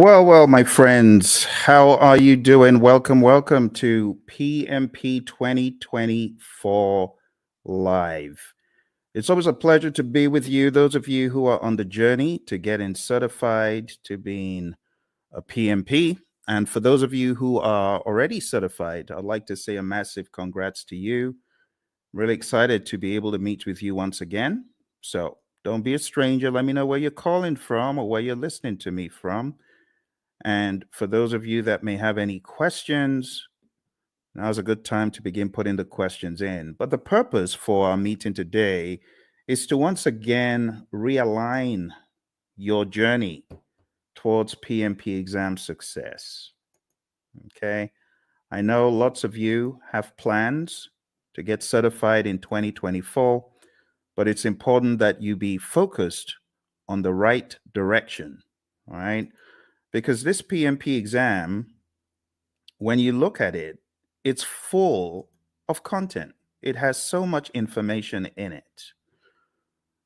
Well, my friends, how are you doing? Welcome to PMP 2024 Live. It's always a pleasure to be with you, those of you who are on the journey to getting certified to being a PMP. And for those of you who are already certified, I'd like to say a massive congrats to you. Really excited to be able to meet with you once again. So don't be a stranger. Let me know where you're calling from or where you're listening to me from. And for those of you that may have any questions, now's a good time to begin putting the questions in. But the purpose for our meeting today is to once again realign your journey towards PMP exam success. Okay. I know lots of you have plans to get certified in 2024, but it's important that you be focused on the right direction. All right. Because this PMP exam, when you look at it, it's full of content. It has so much information in it.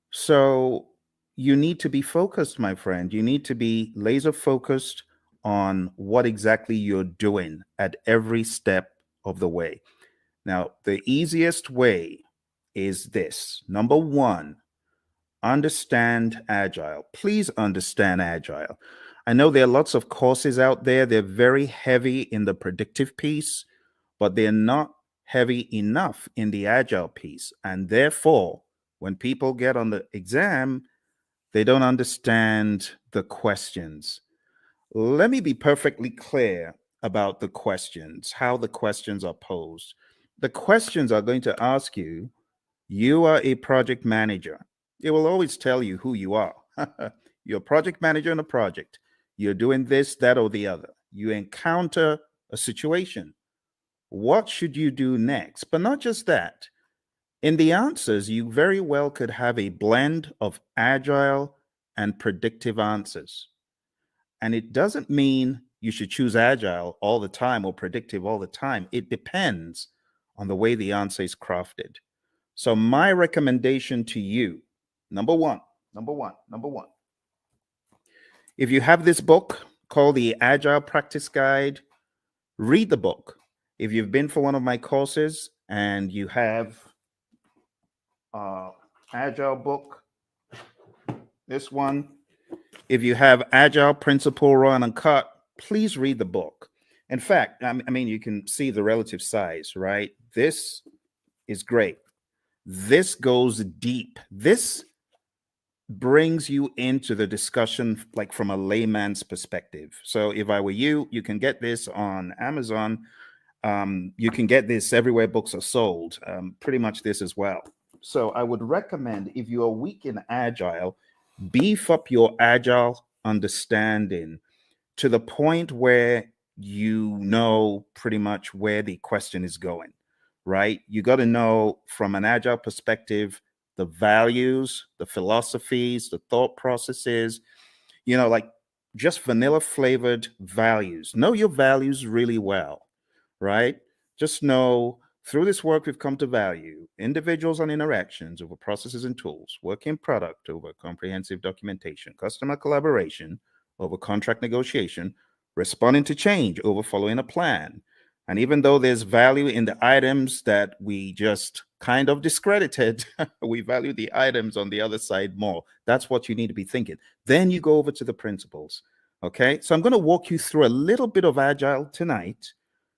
So you need to be focused, my friend. You need to be laser focused on what exactly you're doing at every step of the way. Now, the easiest way is this. Number one, understand Agile. Please understand Agile. I know there are lots of courses out there. They're very heavy in the predictive piece, but they're not heavy enough in the Agile piece. And therefore, when people get on the exam, they don't understand the questions. Let me be perfectly clear about the questions, how the questions are posed. The questions are going to ask you, you are a project manager. It will always tell you who you are. You're a project manager in a project. You're doing this, that, or the other. You encounter a situation. What should you do next? But not just that. In the answers, you very well could have a blend of agile and predictive answers. And it doesn't mean you should choose agile all the time or predictive all the time. It depends on the way the answer is crafted. So my recommendation to you, number one, if you have this book called the Agile Practice Guide, read the book. If you've been for one of my courses and you have Agile book, this one, if you have Agile Principle Run and Cut, please read the book. In fact, I mean, you can see the relative size, right? This is great. This goes deep. This brings you into the discussion like from a layman's perspective. So if I were you, you can get this on Amazon. You can get this everywhere books are sold, pretty much this as well. So I would recommend, if you are weak in Agile, beef up your Agile understanding to the point where you know pretty much where the question is going, right? You got to know from an Agile perspective the values, the philosophies, the thought processes, like just vanilla flavored values. Know your values really well, right? Just know through this work, we've come to value individuals and interactions over processes and tools, work in product over comprehensive documentation, customer collaboration over contract negotiation, responding to change over following a plan. And even though there's value in the items that we just kind of discredited, we value the items on the other side more. That's what you need to be thinking. Then you go over to the principles. Okay. So I'm going to walk you through a little bit of Agile tonight,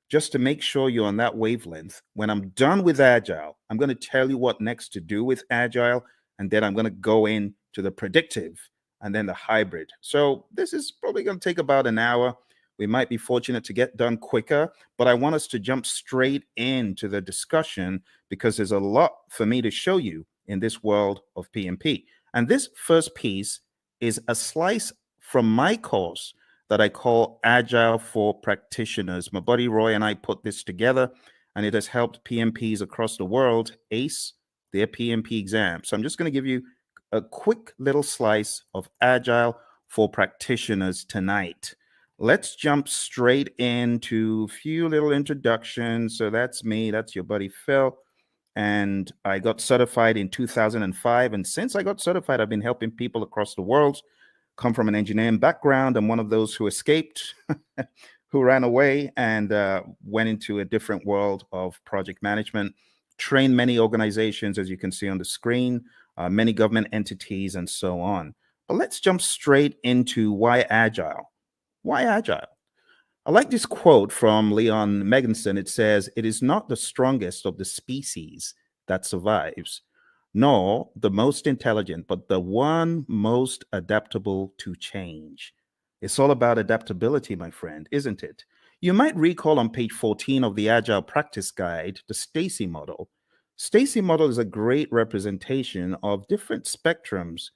just to make sure you're on that wavelength. When I'm done with Agile, I'm going to tell you what next to do with Agile. And then I'm going to go into the predictive and then the hybrid. So this is probably going to take about an hour. We might be fortunate to get done quicker, but I want us to jump straight into the discussion because there's a lot for me to show you in this world of PMP. And this first piece is a slice from my course that I call Agile for Practitioners. My buddy Roy and I put this together, and it has helped PMPs across the world ace their PMP exam. So I'm just going to give you a quick little slice of Agile for Practitioners tonight. Let's jump straight into a few little introductions. So that's me. That's your buddy Phil. And I got certified in 2005. And since I got certified, I've been helping people across the world come from an engineering background. I'm one of those who escaped, who ran away and went into a different world of project management, trained many organizations, as you can see on the screen, many government entities, and so on. But let's jump straight into why Agile. Why Agile? I like this quote from Leon Meganson. It says, "It is not the strongest of the species that survives, nor the most intelligent, but the one most adaptable to change." It's all about adaptability, my friend, isn't it? You might recall on page 14 of the Agile Practice Guide, the Stacy model. Stacy model is a great representation of different spectrums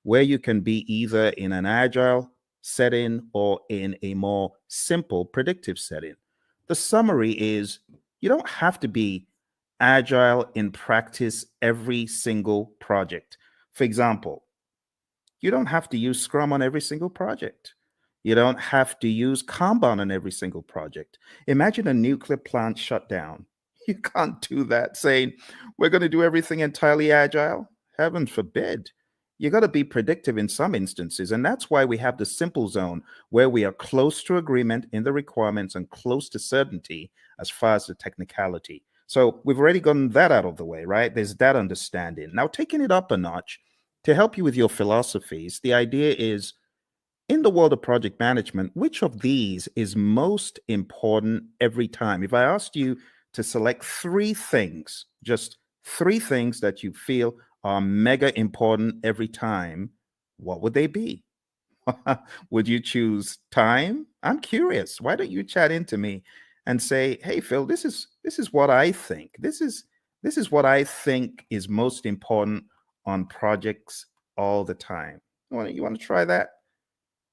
where you can be either in an agile setting or in a more simple predictive setting. The summary is you don't have to be agile in practice every single project. For example, you don't have to use Scrum on every single project. You don't have to use Kanban on every single project. Imagine a nuclear plant shutdown. You can't do that saying, we're going to do everything entirely agile. Heaven forbid. You got to be predictive in some instances. And that's why we have the simple zone where we are close to agreement in the requirements and close to certainty as far as the technicality. So we've already gotten that out of the way, right? There's that understanding. Now, taking it up a notch to help you with your philosophies, the idea is in the world of project management, which of these is most important every time? If I asked you to select three things, just three things that you feel are mega important every time, what would they be? Would you choose time? I'm curious. Why don't you chat into me and say, "Hey, Phil, this is what I think. This is what I think is most important on projects all the time." You want to try that?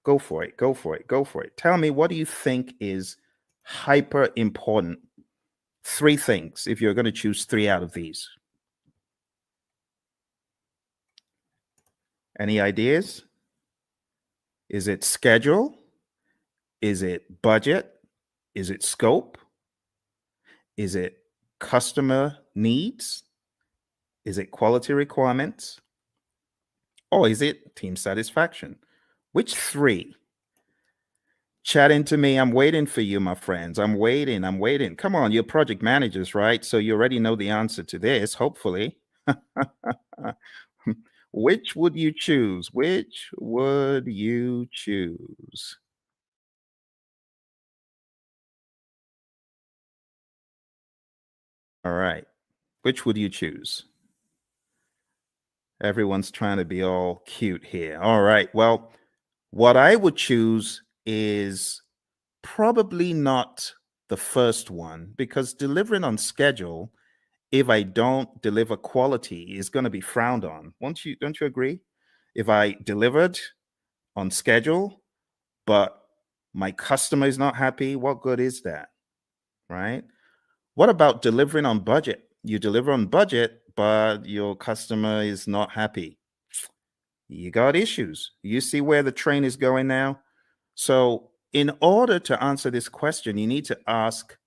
Go for it. Go for it. Go for it. Tell me, what do you think is hyper important? Three things, if you're going to choose three out of these. Any ideas? Is it schedule? Is it budget? Is it scope? Is it customer needs? Is it quality requirements? Or is it team satisfaction? Which three? Chat into me. I'm waiting for you, my friends. I'm waiting. I'm waiting. Come on, you're project managers, right? So you already know the answer to this, hopefully. Which would you choose? Which would you choose? All right. Which would you choose? Everyone's trying to be all cute here. All right. Well, what I would choose is probably not the first one because delivering on schedule, if I don't deliver quality, is going to be frowned on. Don't you agree? If I delivered on schedule, but my customer is not happy, what good is that? Right? What about delivering on budget? You deliver on budget, but your customer is not happy. You got issues. You see where the train is going now? So, in order to answer this question, you need to ask,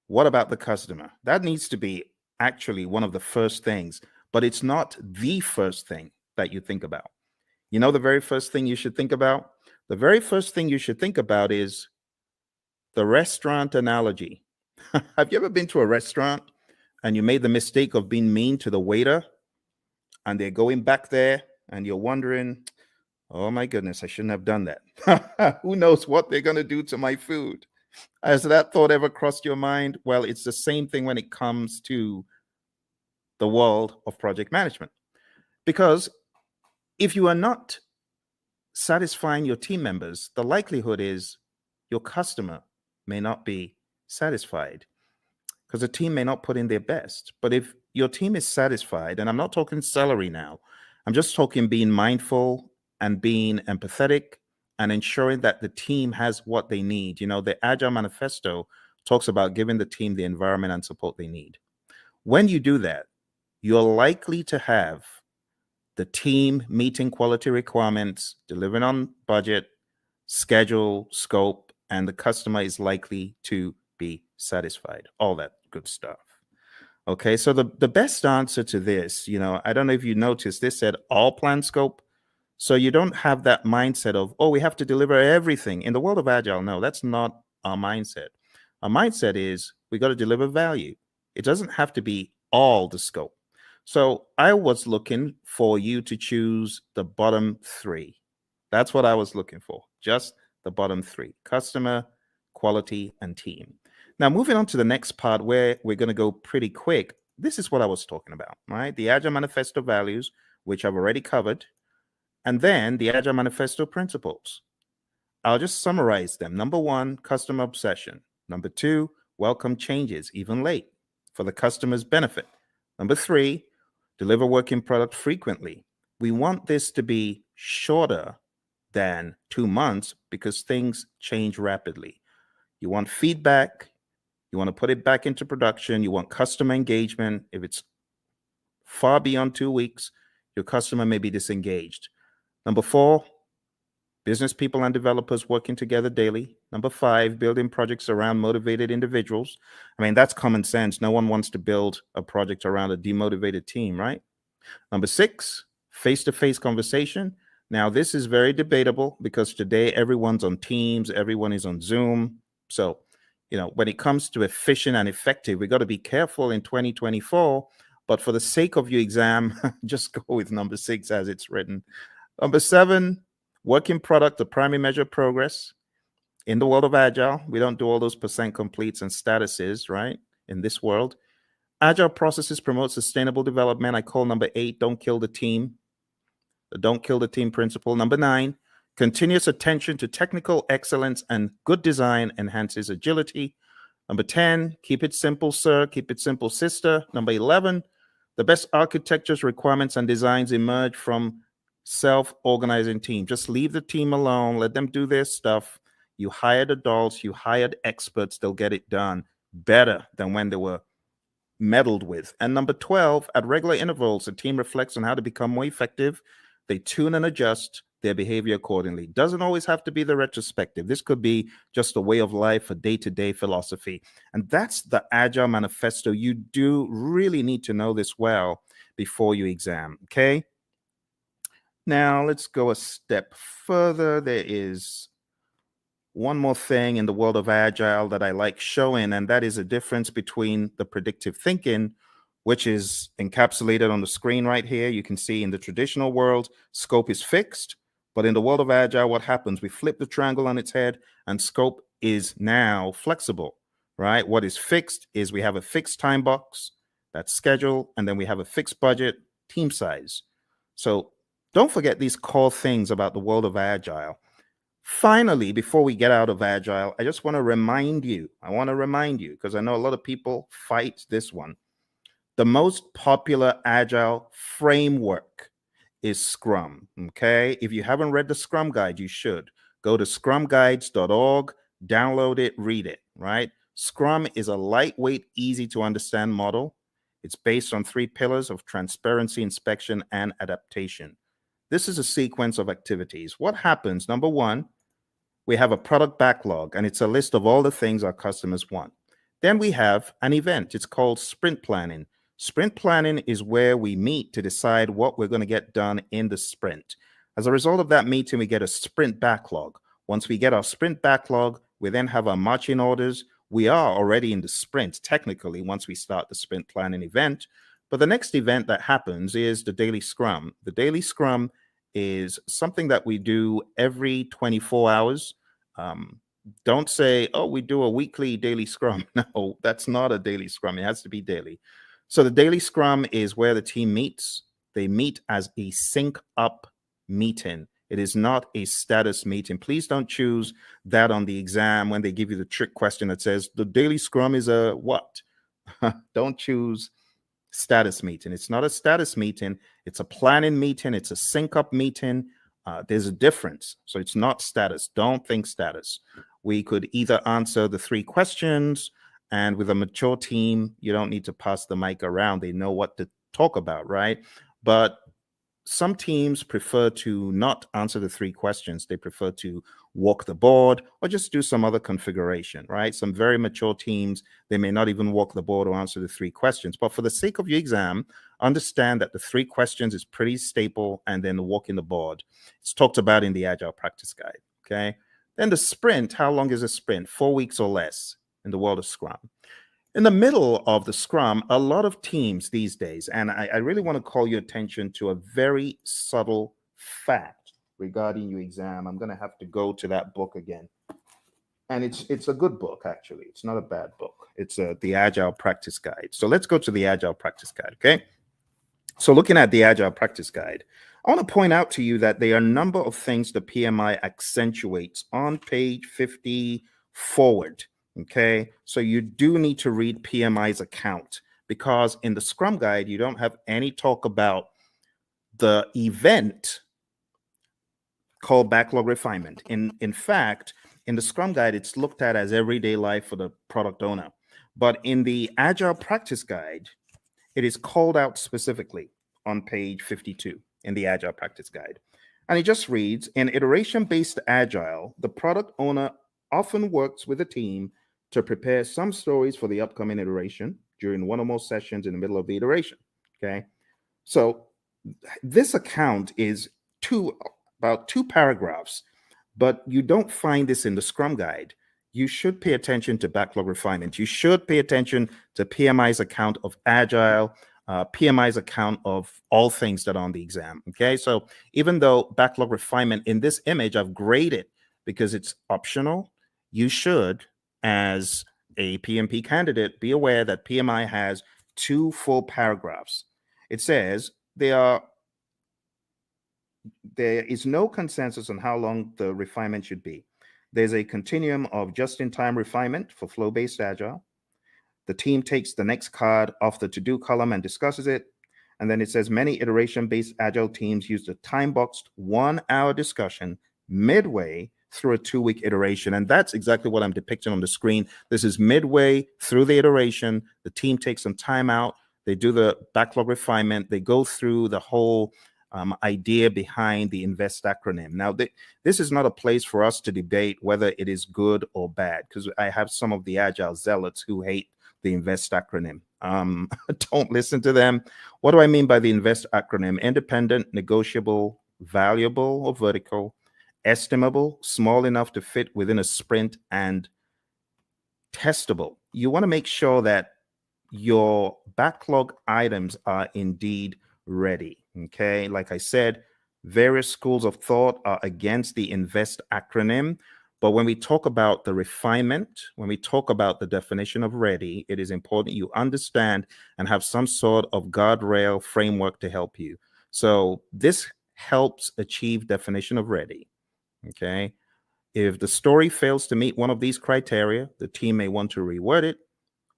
what about the customer? That needs to be actually one of the first things, but it's not the first thing that you think about. You know, the very first thing you should think about? The very first thing you should think about is the restaurant analogy. Have you ever been to a restaurant and you made the mistake of being mean to the waiter and they're going back there and you're wondering, oh my goodness, I shouldn't have done that. Who knows what they're going to do to my food? Has that thought ever crossed your mind? Well, it's the same thing when it comes to the world of project management. Because if you are not satisfying your team members, the likelihood is your customer may not be satisfied because the team may not put in their best. But if your team is satisfied, and I'm not talking salary now, I'm just talking being mindful and being empathetic and ensuring that the team has what they need. You know, the Agile Manifesto talks about giving the team the environment and support they need. When you do that, you're likely to have the team meeting quality requirements, delivering on budget, schedule, scope, and the customer is likely to be satisfied. All that good stuff. Okay, so the best answer to this, I don't know if you noticed, this said all plan scope. So you don't have that mindset of, oh, we have to deliver everything. In the world of Agile, no, that's not our mindset. Our mindset is we got to deliver value. It doesn't have to be all the scope. So I was looking for you to choose the bottom three. That's what I was looking for, just the bottom three: customer, quality, and team. Now, moving on to the next part where we're going to go pretty quick. This is what I was talking about, right? The Agile Manifesto values, which I've already covered, and then the Agile Manifesto principles. I'll just summarize them. Number one, customer obsession. Number two, welcome changes, even late, for the customer's benefit. Number three, deliver working product frequently. We want this to be shorter than 2 months because things change rapidly. You want feedback. You want to put it back into production. You want customer engagement. If it's far beyond 2 weeks, your customer may be disengaged. Number four, business people and developers working together daily. Number five, building projects around motivated individuals. I mean, that's common sense. No one wants to build a project around a demotivated team, right? Number six, face-to-face conversation. Now, this is very debatable because today everyone's on Teams, everyone is on Zoom. So, when it comes to efficient and effective, we got to be careful in 2024. But for the sake of your exam, just go with number six as it's written. Number seven, working product, the primary measure of progress. In the world of Agile, we don't do all those percent completes and statuses, right? In this world, Agile processes promote sustainable development. I call number 8, don't kill the team. The don't kill the team principle. Number 9, continuous attention to technical excellence and good design enhances agility. Number 10, keep it simple, sir. Keep it simple, sister. Number 11, the best architectures, requirements, and designs emerge from self-organizing team. Just leave the team alone. Let them do their stuff. You hired adults. You hired experts. They'll get it done better than when they were meddled with. And number 12, at regular intervals, the team reflects on how to become more effective. They tune and adjust their behavior accordingly. Doesn't always have to be the retrospective. This could be just a way of life, a day-to-day philosophy. And that's the Agile Manifesto. You do really need to know this well before you exam, okay? Now, let's go a step further. There is one more thing in the world of Agile that I like showing, and that is a difference between the predictive thinking, which is encapsulated on the screen right here. You can see in the traditional world, scope is fixed, but in the world of Agile, what happens? We flip the triangle on its head, and scope is now flexible, right? What is fixed is we have a fixed time box, that's schedule, and then we have a fixed budget, team size. So don't forget these core things about the world of Agile. Finally, before we get out of Agile, I just want to remind you, because I know a lot of people fight this one. The most popular Agile framework is Scrum, okay? If you haven't read the Scrum Guide, you should. Go to scrumguides.org, download it, read it, right? Scrum is a lightweight, easy to understand model. It's based on 3 pillars of transparency, inspection, and adaptation. This is a sequence of activities. What happens? Number 1, we have a product backlog, and it's a list of all the things our customers want. Then we have an event. It's called sprint planning. Sprint planning is where we meet to decide what we're going to get done in the sprint. As a result of that meeting, we get a sprint backlog. Once we get our sprint backlog, we then have our marching orders. We are already in the sprint, technically, once we start the sprint planning event. But the next event that happens is the daily scrum. The daily scrum is something that we do every 24 hours. Don't say, oh, we do a weekly daily scrum. No, that's not a daily scrum. It has to be daily. So the daily scrum is where the team meets. They meet as a sync up meeting. It is not a status meeting. Please don't choose that on the exam when they give you the trick question that says the daily scrum is a what? Don't choose status meeting. It's not a status meeting. It's a planning meeting. It's a sync up meeting. There's a difference. So it's not status. Don't think status. We could either answer the 3 questions, and with a mature team, you don't need to pass the mic around. They know what to talk about, right? But some teams prefer to not answer the 3 questions. They prefer to walk the board or just do some other configuration, right? Some very mature teams, they may not even walk the board or answer the 3 questions. But for the sake of your exam, understand that the 3 questions is pretty staple, and then the walking the board. It's talked about in the Agile Practice Guide, okay? Then the sprint, how long is a sprint? 4 weeks or less in the world of Scrum. In the middle of the Scrum, a lot of teams these days, and I really want to call your attention to a very subtle fact regarding your exam. I'm going to have to go to that book again. And it's a good book, actually. It's not a bad book. It's the Agile Practice Guide. So let's go to the Agile Practice Guide, okay? So looking at the Agile Practice Guide, I want to point out to you that there are a number of things the PMI accentuates on page 50 forward. Okay, so you do need to read PMI's account, because in the Scrum Guide, you don't have any talk about the event called backlog refinement. In fact, in the Scrum Guide, it's looked at as everyday life for the product owner. But in the Agile Practice Guide, it is called out specifically on page 52 in the Agile Practice Guide. And it just reads, in iteration-based Agile, the product owner often works with a team to prepare some stories for the upcoming iteration during one or more sessions in the middle of the iteration, okay? So this account is about 2 paragraphs, but you don't find this in the Scrum Guide. You should pay attention to backlog refinement. You should pay attention to PMI's account of Agile, PMI's account of all things that are on the exam, okay? So even though backlog refinement in this image I've graded because it's optional, you should, as a PMP candidate, be aware that PMI has 2 full paragraphs. It says there is no consensus on how long the refinement should be. There's a continuum of just-in-time refinement for flow-based Agile. The team takes the next card off the to-do column and discusses it. And then it says many iteration-based Agile teams use the time-boxed 1-hour discussion midway through a 2-week iteration. And that's exactly what I'm depicting on the screen. This is midway through the iteration. The team takes some time out. They do the backlog refinement. They go through the whole idea behind the INVEST acronym. Now, this is not a place for us to debate whether it is good or bad, because I have some of the Agile zealots who hate the INVEST acronym. Don't listen to them. What do I mean by the INVEST acronym? Independent, negotiable, valuable or vertical, estimable, small enough to fit within a sprint, and testable. You want to make sure that your backlog items are indeed ready. Okay, like I said, various schools of thought are against the INVEST acronym. But when we talk about the refinement, when we talk about the definition of ready, it is important you understand and have some sort of guardrail framework to help you. So this helps achieve definition of ready. Okay. If the story fails to meet one of these criteria, the team may want to reword it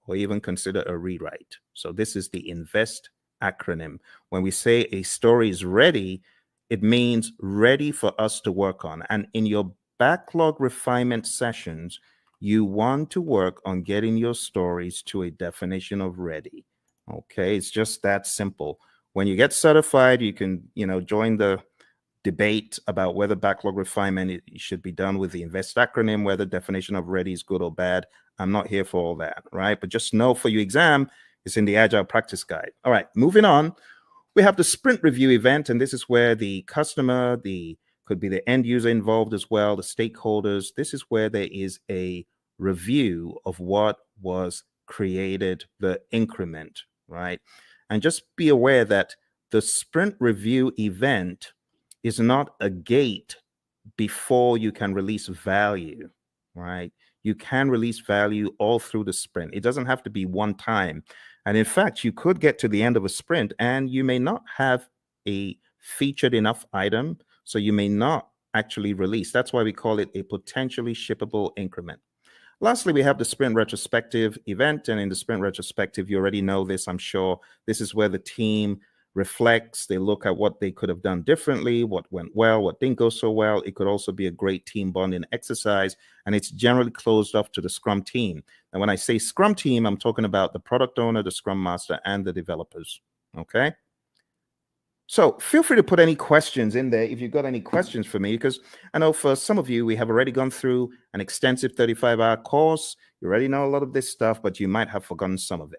or even consider a rewrite. So this is the INVEST acronym. When we say a story is ready, it means ready for us to work on. And in your backlog refinement sessions, you want to work on getting your stories to a definition of ready. Okay, it's just that simple. When you get certified, you can, join the debate about whether backlog refinement should be done with the INVEST acronym, whether definition of ready is good or bad. I'm not here for all that, right? But just know for your exam, it's in the Agile Practice Guide. All right, moving on. We have the sprint review event, and this is where the customer, could be the end user involved as well, the stakeholders. This is where there is a review of what was created, the increment, right? And just be aware that the sprint review event is not a gate before you can release value, right? You can release value all through the sprint. It doesn't have to be one time. And in fact, you could get to the end of a sprint and you may not have a featured enough item, so you may not actually release. That's why we call it a potentially shippable increment. Lastly, we have the sprint retrospective event. And in the sprint retrospective, you already know this, I'm sure. This is where the team reflects, they look at what they could have done differently, what went well, what didn't go so well. It could also be a great team bonding exercise, and it's generally closed off to the Scrum team. And when I say Scrum team, I'm talking about the product owner, the Scrum master, and the developers, okay? So feel free to put any questions in there if you've got any questions for me, because I know for some of you, we have already gone through an extensive 35-hour course. You already know a lot of this stuff, but you might have forgotten some of it.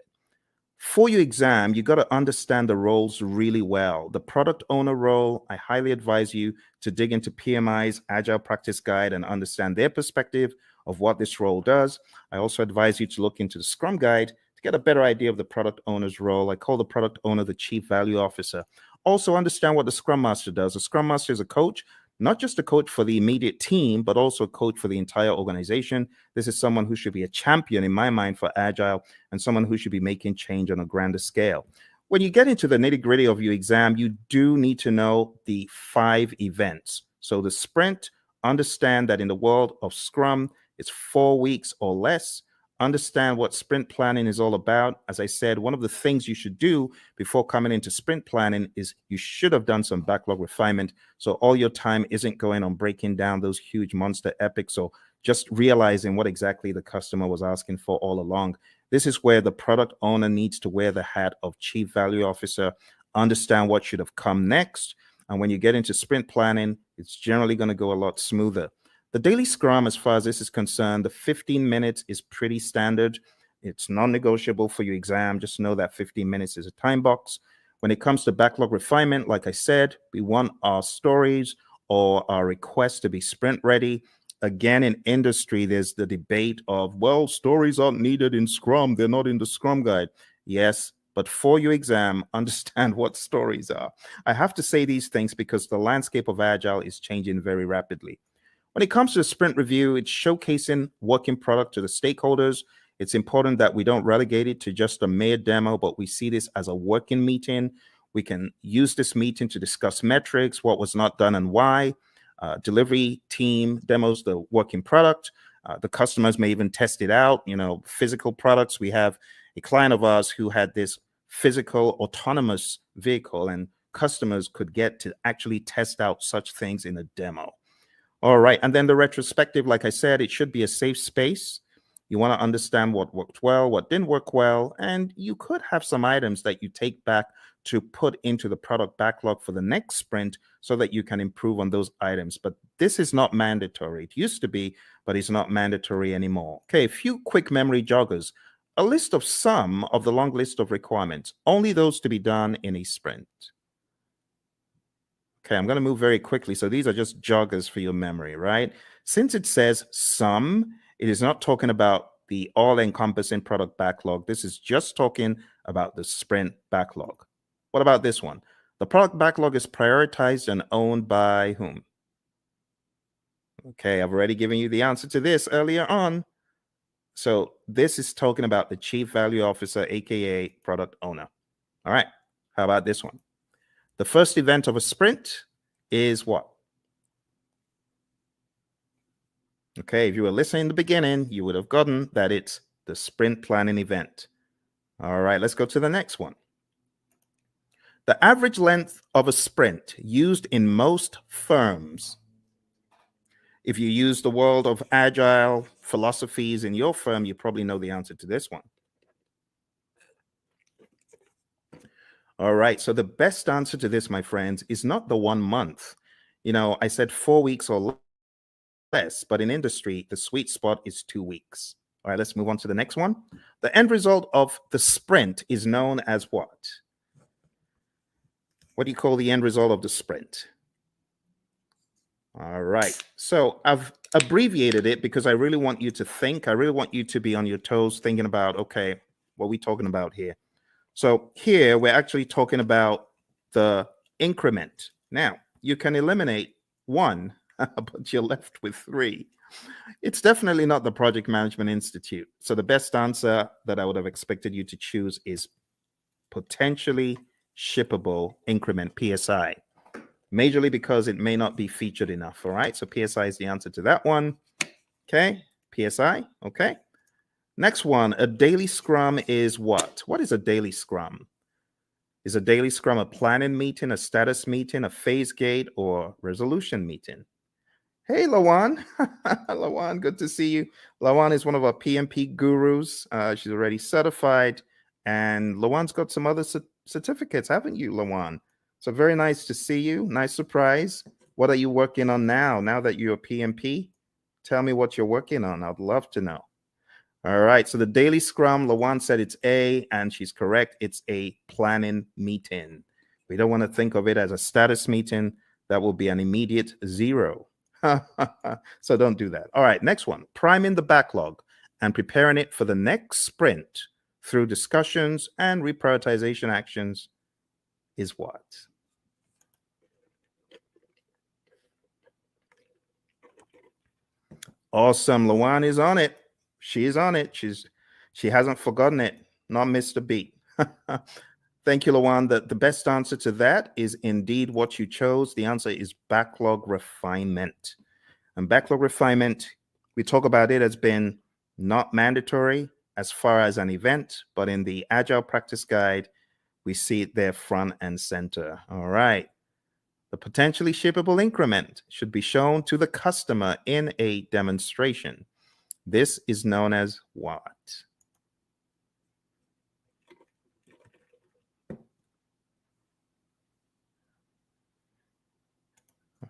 For your exam, you got to understand the roles really well. The product owner role, I highly advise you to dig into PMI's Agile Practice Guide and understand their perspective of what this role does. I also advise you to look into the Scrum Guide to get a better idea of the product owner's role. I call the product owner the Chief Value Officer. Also understand what the Scrum Master does. The Scrum Master is a coach, not just a coach for the immediate team, but also a coach for the entire organization. This is someone who should be a champion in my mind for Agile and someone who should be making change on a grander scale. When you get into the nitty-gritty of your exam, you do need to know the 5 events. So the sprint, understand that in the world of Scrum, it's 4 weeks or less. Understand what sprint planning is all about. As I said, one of the things you should do before coming into sprint planning is you should have done some backlog refinement. So all your time isn't going on breaking down those huge monster epics or just realizing what exactly the customer was asking for all along. This is where the product owner needs to wear the hat of Chief Value Officer, understand what should have come next. And when you get into sprint planning, it's generally going to go a lot smoother. The daily scrum, as far as this is concerned, the 15 minutes is pretty standard. It's non-negotiable for your exam. Just know that 15 minutes is a time box. When it comes to backlog refinement, like I said, we want our stories or our requests to be sprint ready. Again, in industry, there's the debate of, well, stories aren't needed in Scrum. They're not in the Scrum Guide. Yes, but for your exam, understand what stories are. I have to say these things because the landscape of Agile is changing very rapidly. When it comes to the sprint review, it's showcasing working product to the stakeholders. It's important that we don't relegate it to just a mere demo, but we see this as a working meeting. We can use this meeting to discuss metrics, what was not done and why. Delivery team demos the working product. The customers may even test it out. Physical products. We have a client of ours who had this physical autonomous vehicle, and customers could get to actually test out such things in a demo. All right. And then the retrospective, like I said, it should be a safe space. You want to understand what worked well, what didn't work well, and you could have some items that you take back to put into the product backlog for the next sprint so that you can improve on those items. But this is not mandatory. It used to be, but it's not mandatory anymore. Okay, a few quick memory joggers. A list of some of the long list of requirements, only those to be done in a sprint. Okay, I'm going to move very quickly. So these are just joggers for your memory, right? Since it says some, it is not talking about the all-encompassing product backlog. This is just talking about the sprint backlog. What about this one? The product backlog is prioritized and owned by whom? Okay, I've already given you the answer to this earlier on. So this is talking about the Chief Value Officer, aka product owner. All right, how about this one? The first event of a sprint is what? Okay, if you were listening in the beginning, you would have gotten that it's the sprint planning event. All right, let's go to the next one. The average length of a sprint used in most firms. If you use the world of Agile philosophies in your firm, you probably know the answer to this one. All right, so the best answer to this, my friends, is not the 1 month. I said 4 weeks or less, but in industry, the sweet spot is 2 weeks. All right, let's move on to the next one. The end result of the sprint is known as what? What do you call the end result of the sprint? All right, so I've abbreviated it because I really want you to think. I really want you to be on your toes thinking about, okay, what are we talking about here? So here we're actually talking about the increment. Now, you can eliminate 1, but you're left with 3. It's definitely not the Project Management Institute. So the best answer that I would have expected you to choose is potentially shippable increment, PSI. Majorly because it may not be featured enough. All right, so PSI is the answer to that one. Okay, PSI. Okay. Next one, a daily scrum is what? What is a daily scrum? Is a daily scrum a planning meeting, a status meeting, a phase gate, or resolution meeting? Hey, Lawan. Lawan, good to see you. Lawan is one of our PMP gurus. She's already certified. And Lawan's got some other certificates, haven't you, Lawan? So very nice to see you. Nice surprise. What are you working on now that you're a PMP? Tell me what you're working on. I'd love to know. All right. So the daily scrum, Lawan said it's A, and she's correct. It's a planning meeting. We don't want to think of it as a status meeting. That will be an immediate 0. So don't do that. All right. Next one, priming the backlog and preparing it for the next sprint through discussions and reprioritization actions is what? Awesome. Lawan is on it. She is on it. She hasn't forgotten it. Not missed a beat. Thank you, Lawan. The best answer to that is indeed what you chose. The answer is backlog refinement. And backlog refinement, we talk about it as being not mandatory as far as an event, but in the Agile Practice Guide, we see it there front and center. All right. The potentially shippable increment should be shown to the customer in a demonstration. This is known as what?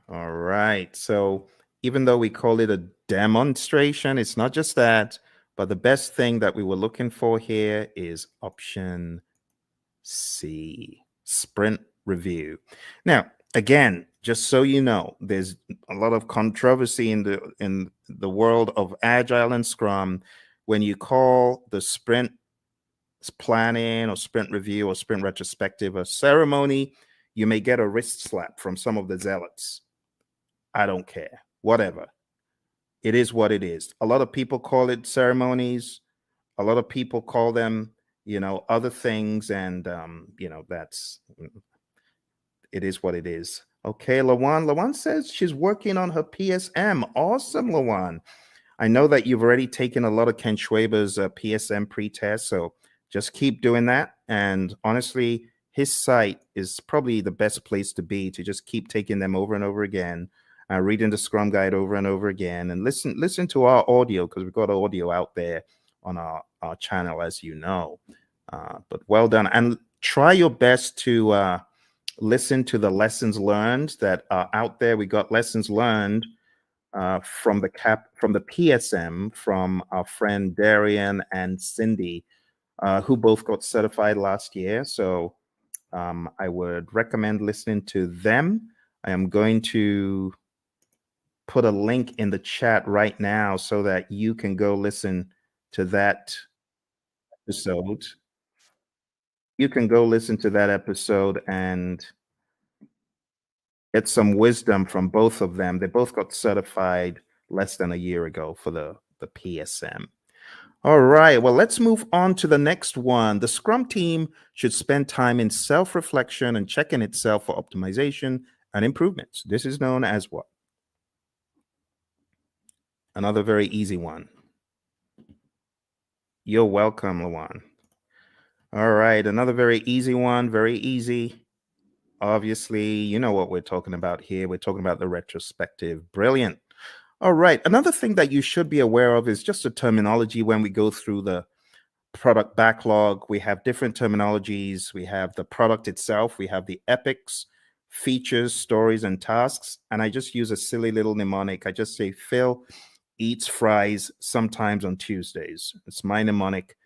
All right. So even though we call it a demonstration, it's not just that, but the best thing that we were looking for here is option C, sprint review. Now, again, just so you know, there's a lot of controversy in the world of Agile and Scrum when you call the sprint planning or sprint review or sprint retrospective a ceremony. You may get a wrist slap from some of the zealots. I don't care. Whatever. It is what it is. A lot of people call it ceremonies. A lot of people call them, other things, and that's it is what it is. Okay, Lawan. Lawan says she's working on her PSM. Awesome, Lawan. I know that you've already taken a lot of Ken Schwaber's PSM pre-test, so just keep doing that. And honestly, his site is probably the best place to be to just keep taking them over and over again, reading the Scrum Guide over and over again, and listen to our audio, because we've got audio out there on our channel, as you know. But well done, and try your best to listen to the lessons learned that are out there. We got lessons learned from the PSM from our friend Darian and Cindy, who both got certified last year. So I would recommend listening to them. I am going to put a link in the chat right now so that you can go listen to that episode. You can go listen to that episode and get some wisdom from both of them. They both got certified less than a year ago for the PSM. All right, well, let's move on to the next one. The Scrum team should spend time in self-reflection and checking itself for optimization and improvements. This is known as what? Another very easy one. You're welcome, Lawan. All right, another very easy one, very easy. Obviously, you know what we're talking about here. We're talking about the retrospective. Brilliant. All right, another thing that you should be aware of is just the terminology when we go through the product backlog. We have different terminologies. We have the product itself. We have the epics, features, stories, and tasks. And I just use a silly little mnemonic. I just say Phil eats fries sometimes on Tuesdays. It's my mnemonic.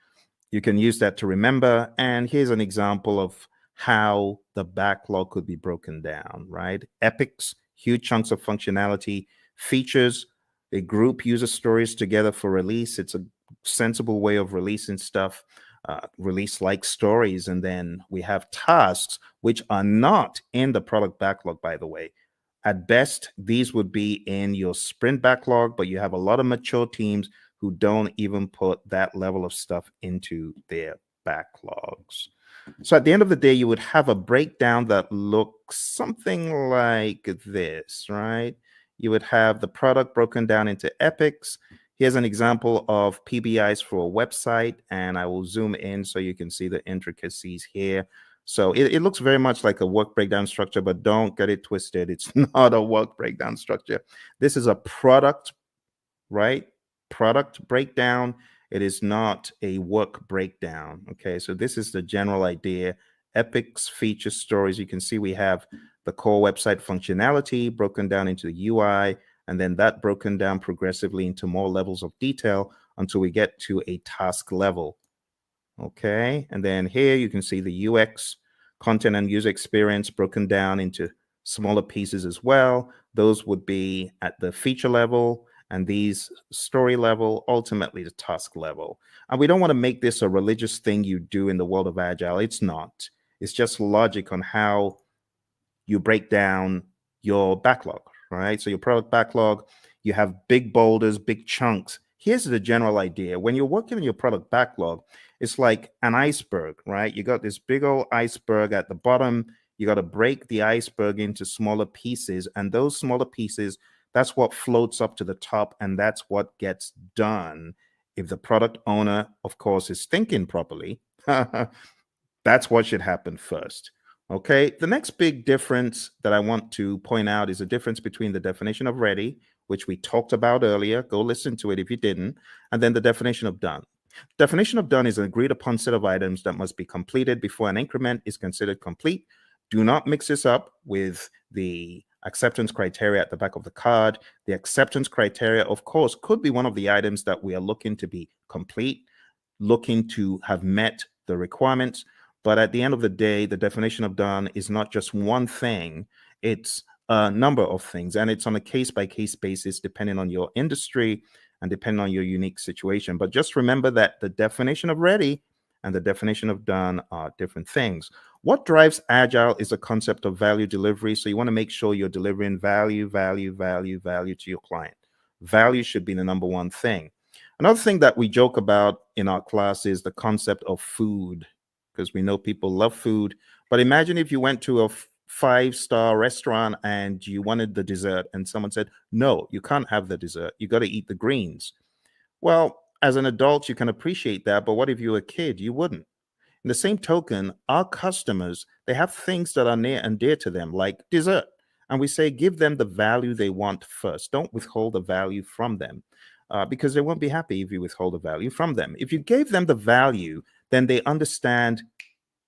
You can use that to remember. And here's an example of how the backlog could be broken down, right? Epics, huge chunks of functionality. Features, a group uses stories together for release. It's a sensible way of releasing stuff, release like stories. And then we have tasks, which are not in the product backlog, by the way. At best, these would be in your sprint backlog, but you have a lot of mature teams who don't even put that level of stuff into their backlogs. So at the end of the day, you would have a breakdown that looks something like this, right? You would have the product broken down into epics. Here's an example of PBIs for a website, and I will zoom in so you can see the intricacies here. So it looks very much like a work breakdown structure, but don't get it twisted. It's not a work breakdown structure. This is a product, right? Product breakdown. It is not a work breakdown. Okay, so this is the general idea. epics, features, stories. You can see we have the core website functionality broken down into the UI, and then that broken down progressively into more levels of detail until we get to a task level. Okay, and then here you can see the UX, content and user experience, broken down into smaller pieces as well. Those would be at the feature level, and these story level, ultimately the task level. And we don't want to make this a religious thing you do in the world of Agile. It's not. It's just logic on how you break down your backlog, right? So your product backlog, you have big boulders, big chunks. Here's the general idea. When you're working on your product backlog, it's like an iceberg, right? You got this big old iceberg at the bottom. You got to break the iceberg into smaller pieces. And those smaller pieces, that's what floats up to the top. And that's what gets done. If the product owner, of course, is thinking properly, that's what should happen first. Okay, the next big difference that I want to point out is the difference between the definition of ready, which we talked about earlier. Go listen to it if you didn't, and then the definition of done. Definition of done is an agreed upon set of items that must be completed before an increment is considered complete. Do not mix this up with the acceptance criteria at the back of the card. The acceptance criteria, of course, could be one of the items that we are looking to be complete, looking to have met the requirements. But at the end of the day, the definition of done is not just one thing, it's a number of things. And it's on a case-by-case basis, depending on your industry and depending on your unique situation. But just remember that the definition of ready and the definition of done are different things. What drives Agile is a concept of value delivery. So you want to make sure you're delivering value to your client. Value should be the number one thing. Another thing that we joke about in our class is the concept of food, because we know people love food. But imagine if you went to a five-star restaurant and you wanted the dessert and someone said, no, you can't have the dessert. You got to eat the greens. Well, as an adult, you can appreciate that. But what if you were a kid? You wouldn't. In the same token, our customers, they have things that are near and dear to them, like dessert. And we say, give them the value they want first. Don't withhold the value from them. Because they won't be happy if you withhold the value from them. If you gave them the value, then they understand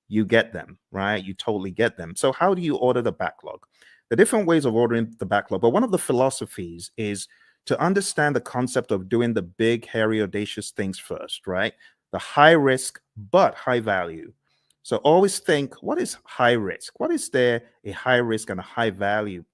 you get them, right? You totally get them. So how do you order the backlog? The different ways of ordering the backlog, but one of the philosophies is to understand the concept of doing the big, hairy, audacious things first, right? The high risk, but high value. So always think, what is high risk? What is there a high risk and a high value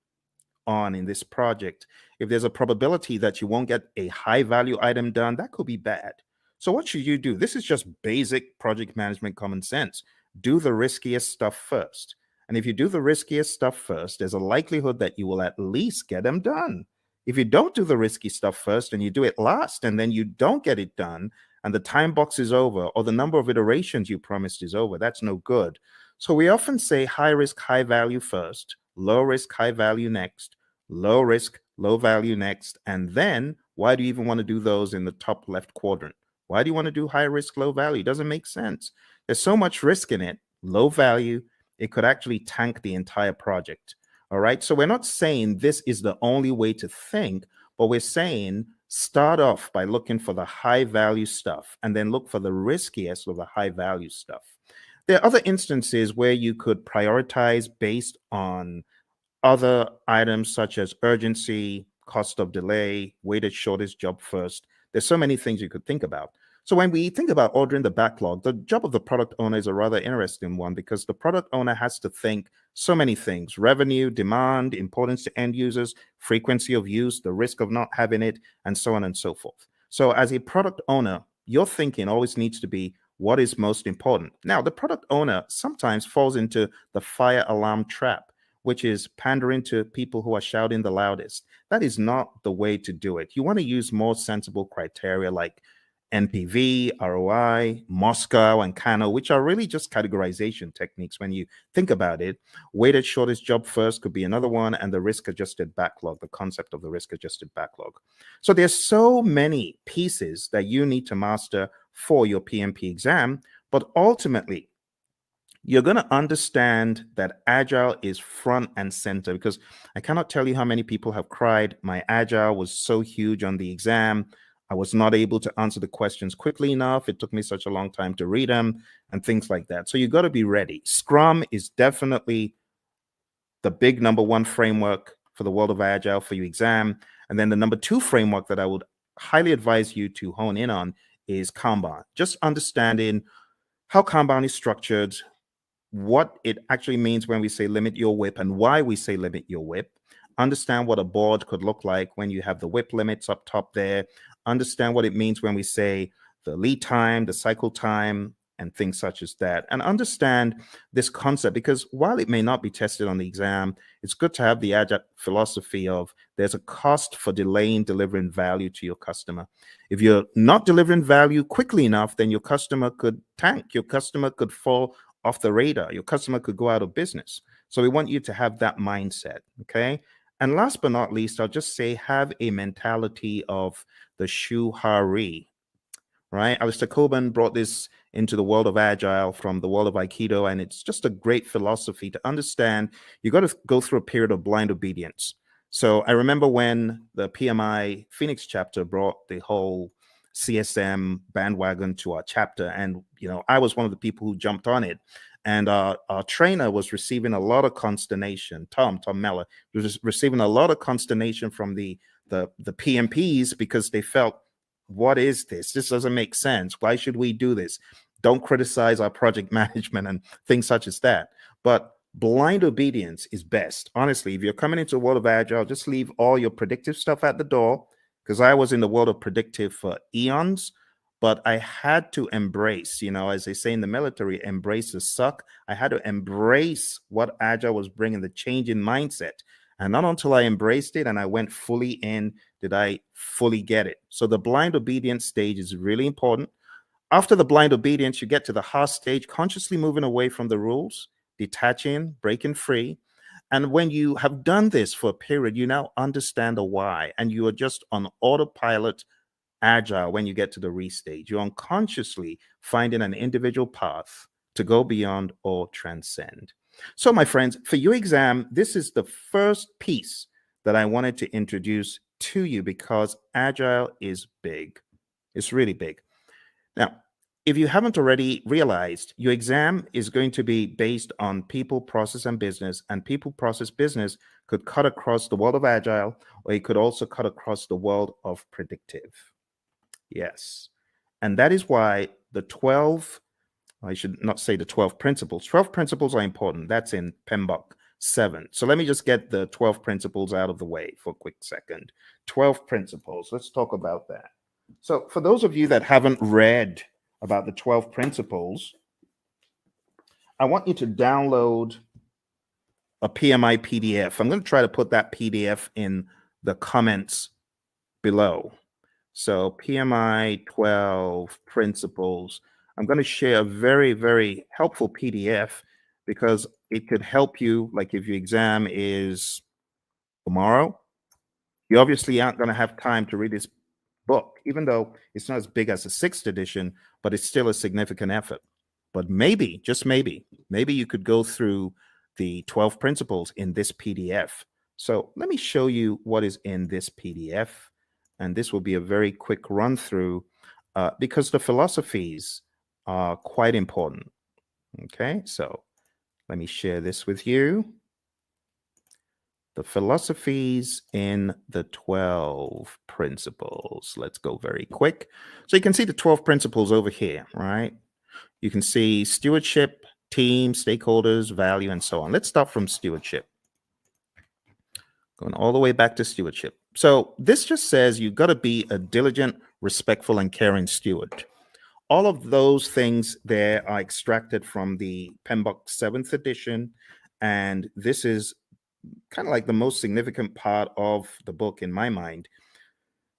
on in this project? If there's a probability that you won't get a high value item done, that could be bad. So what should you do? This is just basic project management common sense. Do the riskiest stuff first. And if you do the riskiest stuff first, there's a likelihood that you will at least get them done. If you don't do the risky stuff first and you do it last and then you don't get it done and the time box is over or the number of iterations you promised is over, that's no good. So we often say high risk, high value first, low risk, high value next, low risk, low value next. And then why do you even want to do those in the top left quadrant? Why do you want to do high risk, low value? It doesn't make sense. There's so much risk in it. Low value, it could actually tank the entire project. All right. So we're not saying this is the only way to think, but we're saying start off by looking for the high value stuff and then look for the riskiest of the high value stuff. There are other instances where you could prioritize based on other items such as urgency, cost of delay, weighted shortest job first. There's so many things you could think about. So when we think about ordering the backlog, the job of the product owner is a rather interesting one because the product owner has to think so many things: revenue, demand, importance to end users, frequency of use, the risk of not having it, and so on and so forth. So as a product owner, your thinking always needs to be what is most important. Now, the product owner sometimes falls into the fire alarm trap, which is pandering to people who are shouting the loudest. That is not the way to do it. You want to use more sensible criteria like NPV, ROI, Moscow, and Kano, which are really just categorization techniques when you think about it. Weighted shortest job first could be another one, and the risk-adjusted backlog, the concept of the risk-adjusted backlog. So there's so many pieces that you need to master for your PMP exam, but ultimately, you're going to understand that Agile is front and center, because I cannot tell you how many people have cried, my Agile was so huge on the exam. I was not able to answer the questions quickly enough. It took me such a long time to read them and things like that. So you got to be ready. Scrum is definitely the big number one framework for the world of Agile for your exam. And then the number two framework that I would highly advise you to hone in on is Kanban. Just understanding how Kanban is structured, what it actually means when we say limit your WIP and why we say limit your WIP. Understand what a board could look like when you have the WIP limits up top there. Understand what it means when we say the lead time, the cycle time, and things such as that. And understand this concept, because while it may not be tested on the exam, it's good to have the Agile philosophy of there's a cost for delaying delivering value to your customer. If you're not delivering value quickly enough, then your customer could tank. Your customer could fall off the radar. Your customer could go out of business. So we want you to have that mindset, okay? And last but not least, I'll just say have a mentality of the shuhari, right? Alistair Coburn brought this into the world of Agile from the world of Aikido, and it's just a great philosophy to understand. You got to go through a period of blind obedience. So I remember when the PMI Phoenix chapter brought the whole CSM bandwagon to our chapter, and I was one of the people who jumped on it. And our trainer was receiving a lot of consternation. Tom Meller was receiving a lot of consternation from the PMPs because they felt, what is this? This doesn't make sense. Why should we do this? Don't criticize our project management and things such as that. But blind obedience is best. Honestly, if you're coming into the world of Agile, just leave all your predictive stuff at the door, because I was in the world of predictive for eons, but I had to embrace, as they say in the military, embrace the suck. I had to embrace what Agile was bringing, the change in mindset. And not until I embraced it and I went fully in did I fully get it. So the blind obedience stage is really important. After the blind obedience, you get to the heart stage, consciously moving away from the rules, detaching, breaking free. And when you have done this for a period, you now understand the why, and you are just on autopilot Agile when you get to the restage. You're unconsciously finding an individual path to go beyond or transcend. So, my friends, for your exam, this is the first piece that I wanted to introduce to you because Agile is big. It's really big. Now, if you haven't already realized, your exam is going to be based on people, process, and business. And people, process, business could cut across the world of Agile, or it could also cut across the world of predictive. Yes. And that is why I should not say the 12 principles. 12 principles are important. That's in PMBOK 7. So let me just get the 12 principles out of the way for a quick second. 12 principles. Let's talk about that. So for those of you that haven't read about the 12 principles, I want you to download a PMI PDF. I'm going to try to put that PDF in the comments below. So PMI 12 principles. I'm going to share a very, very helpful PDF because it could help you. Like if your exam is tomorrow, you obviously aren't going to have time to read this book, even though it's not as big as the 6th edition, but it's still a significant effort. But maybe, just maybe you could go through the 12 principles in this PDF. So let me show you what is in this PDF. And this will be a very quick run through because the philosophies are quite important. Okay, so let me share this with you. The philosophies in the 12 principles. Let's go very quick. So you can see the 12 principles over here, right? You can see stewardship, team, stakeholders, value, and so on. Let's start from stewardship. Going all the way back to stewardship. So this just says you've got to be a diligent, respectful, and caring steward. All of those things there are extracted from the PMBOK 7th edition, and this is kind of like the most significant part of the book in my mind.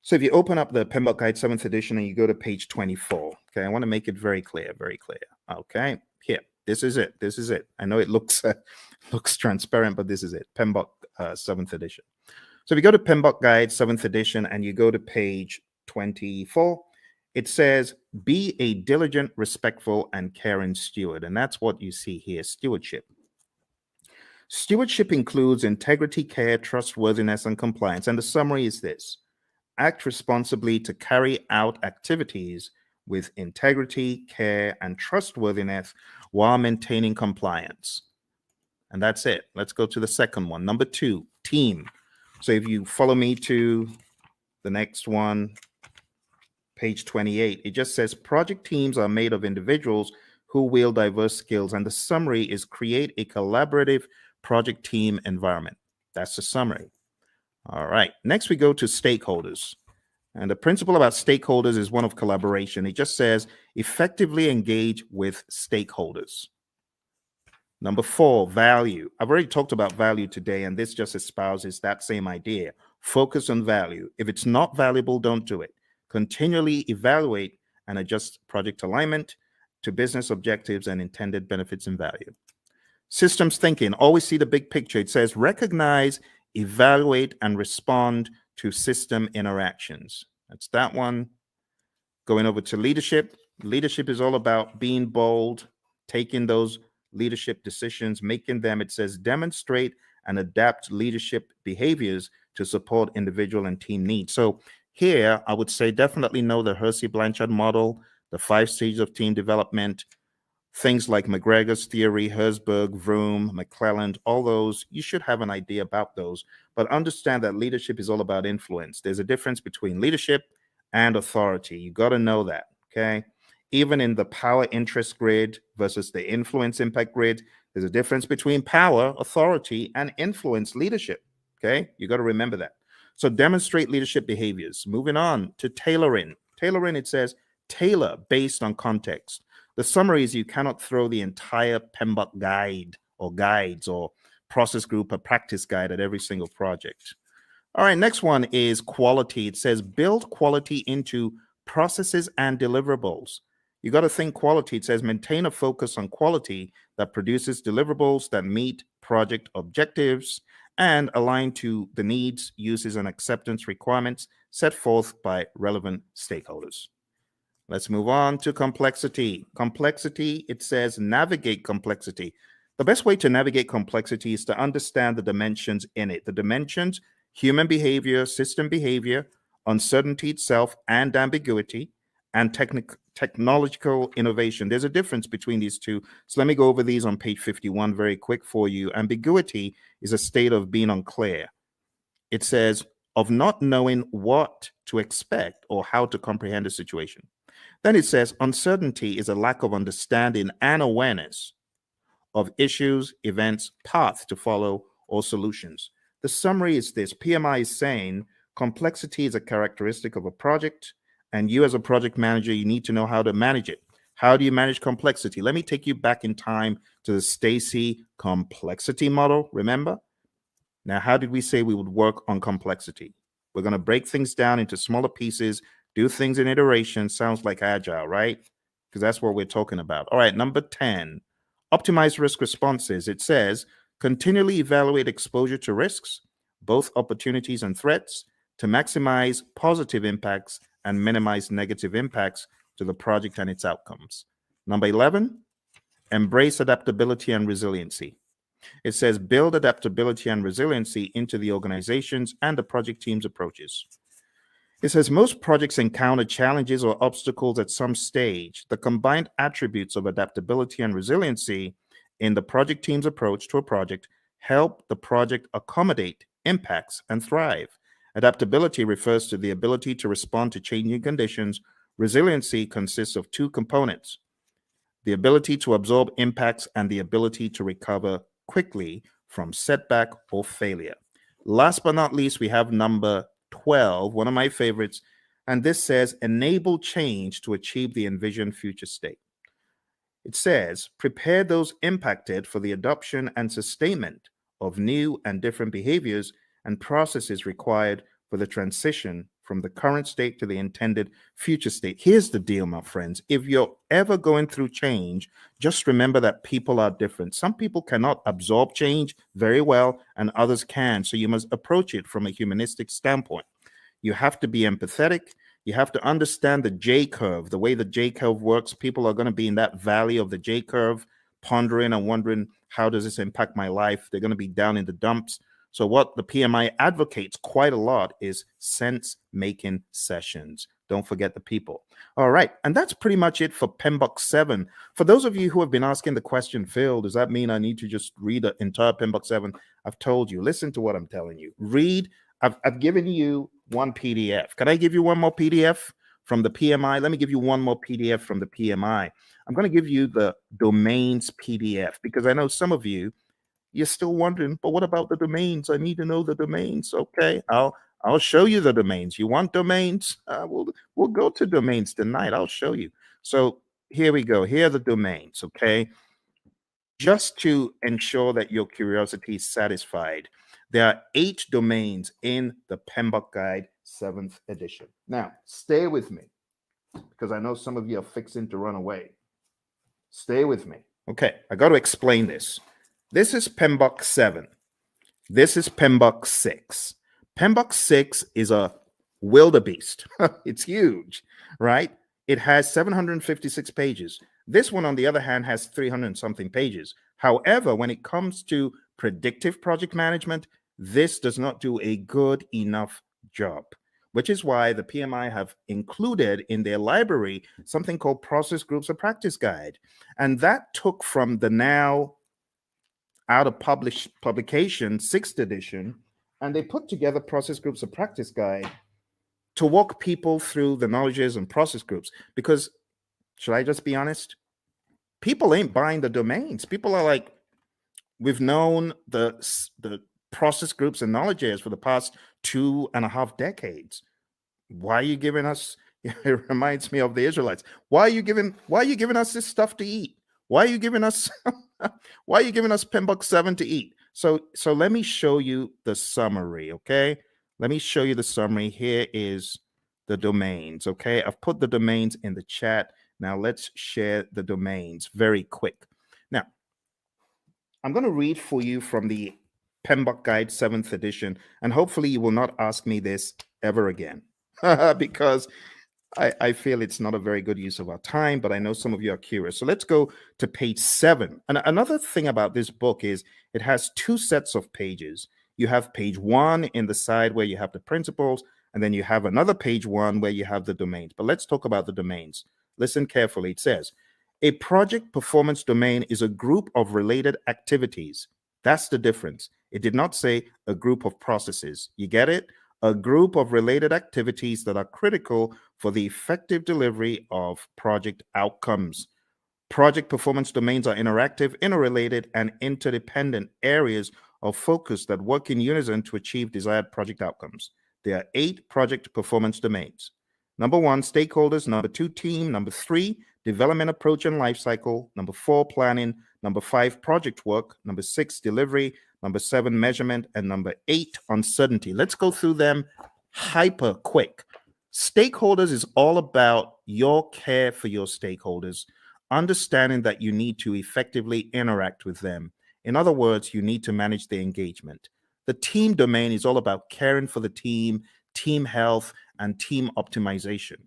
So if you open up the PMBOK Guide 7th edition and you go to page 24, okay, I want to make it very clear, very clear. Okay, here, this is it. This is it. I know it looks transparent, but this is it. PMBOK 7th edition. So if you go to PMBOK Guide 7th edition and you go to page 24, it says, be a diligent, respectful, and caring steward. And that's what you see here, stewardship. Stewardship includes integrity, care, trustworthiness, and compliance. And the summary is this: Act responsibly to carry out activities with integrity, care, and trustworthiness while maintaining compliance. And that's it. Let's go to the second one. Number 2, team. So if you follow me to the next one, page 28, it just says project teams are made of individuals who wield diverse skills. And the summary is create a collaborative project team environment. That's the summary. All right. Next, we go to stakeholders. And the principle about stakeholders is one of collaboration. It just says effectively engage with stakeholders. Number 4, value. I've already talked about value today, and this just espouses that same idea. Focus on value. If it's not valuable, don't do it. Continually evaluate and adjust project alignment to business objectives and intended benefits and value. Systems thinking. Always see the big picture. It says recognize, evaluate, and respond to system interactions. That's that one. Going over to leadership. Leadership is all about being bold, taking those leadership decisions, making them, it says, demonstrate and adapt leadership behaviors to support individual and team needs. So here, I would say definitely know the Hersey-Blanchard model, the 5 stages of team development, things like McGregor's theory, Herzberg, Vroom, McClelland, all those, you should have an idea about those. But understand that leadership is all about influence. There's a difference between leadership and authority. You got to know that, okay? Even in the power interest grid versus the influence impact grid, there's a difference between power, authority, and influence leadership, okay? You got to remember that. So demonstrate leadership behaviors. Moving on to tailoring. Tailoring, it says, tailor based on context. The summary is you cannot throw the entire PMBOK guide or guides or process group or practice guide at every single project. All right, next one is quality. It says build quality into processes and deliverables. You got to think quality. It says maintain a focus on quality that produces deliverables that meet project objectives and align to the needs, uses, and acceptance requirements set forth by relevant stakeholders. Let's move on to complexity. Complexity, it says navigate complexity. The best way to navigate complexity is to understand the dimensions in it. The dimensions, human behavior, system behavior, uncertainty itself, and ambiguity, and technological innovation. There's a difference between these two. So let me go over these on page 51 very quick for you. Ambiguity is a state of being unclear. It says of not knowing what to expect or how to comprehend a situation. Then it says uncertainty is a lack of understanding and awareness of issues, events, paths to follow, or solutions. The summary is this. PMI is saying complexity is a characteristic of a project, and you as a project manager, you need to know how to manage it. How do you manage complexity? Let me take you back in time to the Stacy complexity model, remember? Now, how did we say we would work on complexity? We're going to break things down into smaller pieces, do things in iteration. Sounds like Agile, right? Because that's what we're talking about. All right, number 10, optimize risk responses. It says continually evaluate exposure to risks, both opportunities and threats, to maximize positive impacts and minimize negative impacts to the project and its outcomes. Number 11, embrace adaptability and resiliency. It says build adaptability and resiliency into the organizations and the project team's approaches. It says most projects encounter challenges or obstacles at some stage. The combined attributes of adaptability and resiliency in the project team's approach to a project help the project accommodate impacts and thrive. Adaptability refers to the ability to respond to changing conditions. Resiliency consists of 2 components: the ability to absorb impacts and the ability to recover quickly from setback or failure. Last but not least, we have number 12, one of my favorites, and this says enable change to achieve the envisioned future state. It says prepare those impacted for the adoption and sustainment of new and different behaviors and processes required for the transition from the current state to the intended future state. Here's the deal, my friends. If you're ever going through change, just remember that people are different. Some people cannot absorb change very well, and others can. So you must approach it from a humanistic standpoint. You have to be empathetic. You have to understand the J curve, the way the J curve works. People are going to be in that valley of the J curve, pondering and wondering, how does this impact my life? They're going to be down in the dumps. So what the PMI advocates quite a lot is sense-making sessions. Don't forget the people. All right, and that's pretty much it for PMBOK 7. For those of you who have been asking the question, Phil, does that mean I need to just read the entire PMBOK 7? I've told you, listen to what I'm telling you. Read, I've given you one PDF. Can I give you one more PDF from the PMI? Let me give you one more PDF from the PMI. I'm going to give you the domains PDF because I know some of you, you're still wondering, but what about the domains? I need to know the domains. Okay, I'll show you the domains. You want domains? We'll go to domains tonight. I'll show you. So here we go. Here are the domains. Okay, just to ensure that your curiosity is satisfied, there are 8 domains in the PMBOK Guide 7th edition. Now, stay with me because I know some of you are fixing to run away. Stay with me. Okay, I got to explain this. This is PMBOK 7. This is PMBOK 6. PMBOK 6 is a wildebeest. It's huge, right? It has 756 pages. This one, on the other hand, has 300 something pages. However, when it comes to predictive project management, this does not do a good enough job, which is why the PMI have included in their library something called Process Groups of Practice Guide. And that took from the now out of publication 6th edition, and they put together Process Groups of Practice Guide to walk people through the knowledges and process groups. Because, should I just be honest? People ain't buying the domains. People are like, we've known the process groups and knowledge areas for the past 2.5 decades. Why are you giving us? It reminds me of the Israelites. Why are you giving us this stuff to eat? Why are you giving us why are you giving us PMBOK 7 to eat? So let me show you the summary, okay? Let me show you the summary. Here is the domains, okay? I've put the domains in the chat. Now let's share the domains very quick. Now, I'm going to read for you from the PMBOK Guide 7th edition, and hopefully you will not ask me this ever again because I feel it's not a very good use of our time, but I know some of you are curious. So let's go to page 7. And another thing about this book is it has 2 sets of pages. You have page 1 in the side where you have the principles, and then you have another page 1 where you have the domains. But let's talk about the domains. Listen carefully. It says, a project performance domain is a group of related activities. That's the difference. It did not say a group of processes. You get it? A group of related activities that are critical for the effective delivery of project outcomes. Project performance domains are interactive, interrelated, and interdependent areas of focus that work in unison to achieve desired project outcomes. There are 8 project performance domains. Number 1, stakeholders. Number 2, team. Number 3, development approach and lifecycle. Number 4, planning. Number 5, project work. Number 6, delivery. Number 7, measurement. And number 8, uncertainty. Let's go through them hyper quick. Stakeholders is all about your care for your stakeholders, understanding that you need to effectively interact with them. In other words, you need to manage their engagement. The team domain is all about caring for the team, team health, and team optimization.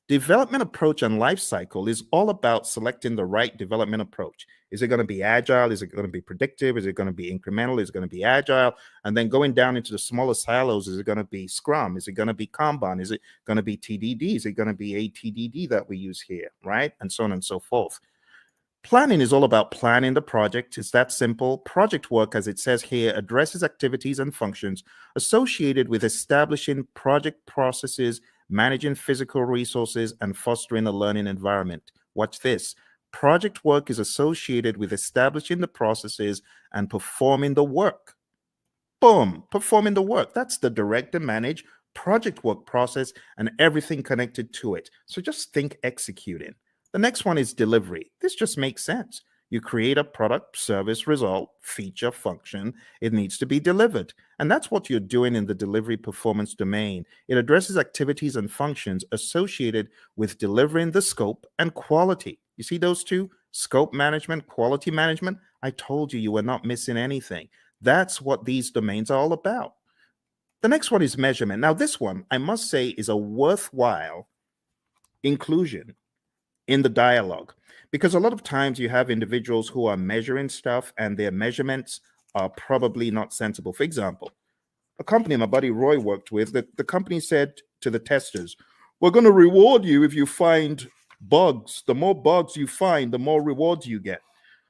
Development approach and life cycle is all about selecting the right development approach. Is it going to be agile? Is it going to be predictive? Is it going to be incremental? Is it going to be agile? And then going down into the smaller silos, is it going to be Scrum? Is it going to be Kanban? Is it going to be TDD? Is it going to be ATDD that we use here, right? And so on and so forth. Planning is all about planning the project. It's that simple. Project work, as it says here, addresses activities and functions associated with establishing project processes, managing physical resources, and fostering a learning environment. Watch this. Project work is associated with establishing the processes and performing the work. Boom, performing the work. That's the direct and manage project work process and everything connected to it. So just think executing. The next one is delivery. This just makes sense. You create a product, service, result, feature, function. It needs to be delivered. And that's what you're doing in the delivery performance domain. It addresses activities and functions associated with delivering the scope and quality. You see those two? Scope management, quality management. I told you you were not missing anything. That's what these domains are all about. The next one is measurement. Now, this one, I must say, is a worthwhile inclusion in the dialogue, because a lot of times you have individuals who are measuring stuff and their measurements are probably not sensible. For example, a company my buddy Roy worked with, the company said to the testers, we're going to reward you if you find bugs. The more bugs you find, the more rewards you get.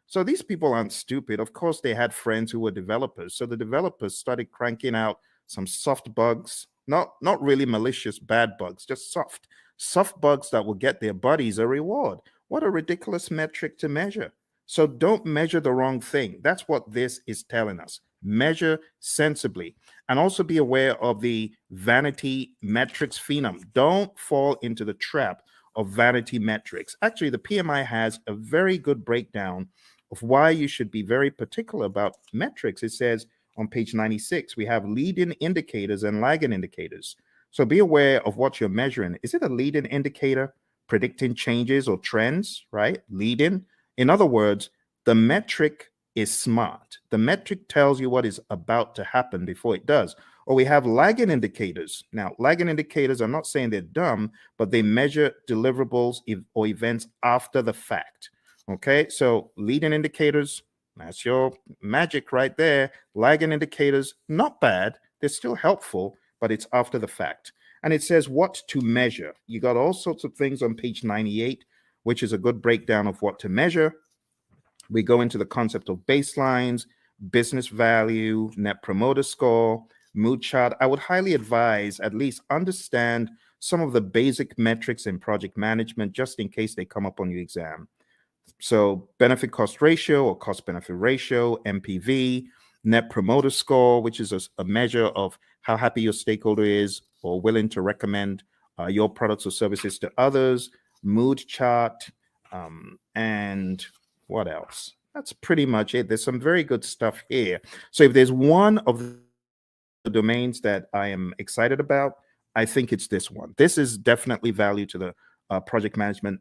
So these people aren't stupid. Of course, they had friends who were developers. So the developers started cranking out some soft bugs, not really malicious bad bugs, just soft bugs that will get their buddies a reward. What a ridiculous metric to measure. So don't measure the wrong thing. That's what this is telling us. Measure sensibly, and also be aware of the vanity metrics phenom. Don't fall into the trap of vanity metrics. Actually, the PMI has a very good breakdown of why you should be very particular about metrics. It says on page 96, we have leading indicators and lagging indicators. So be aware of what you're measuring. Is it a leading indicator predicting changes or trends, right? Leading. In other words, the metric is smart. The metric tells you what is about to happen before it does. Or we have lagging indicators. Now, lagging indicators, I'm not saying they're dumb, but they measure deliverables or events after the fact. Okay, so leading indicators, that's your magic right there. Lagging indicators, not bad. They're still helpful, but it's after the fact. And it says what to measure. You got all sorts of things on page 98, which is a good breakdown of what to measure. We go into the concept of baselines, business value, net promoter score, mood chart. I would highly advise at least understand some of the basic metrics in project management, just in case they come up on your exam. So benefit cost ratio or cost benefit ratio, MPV, net promoter score, which is a measure of how happy your stakeholder is or willing to recommend your products or services to others, mood chart, and what else? That's pretty much it. There's some very good stuff here. So if there's one of the domains that I am excited about, I think it's this one. This is definitely value to the project management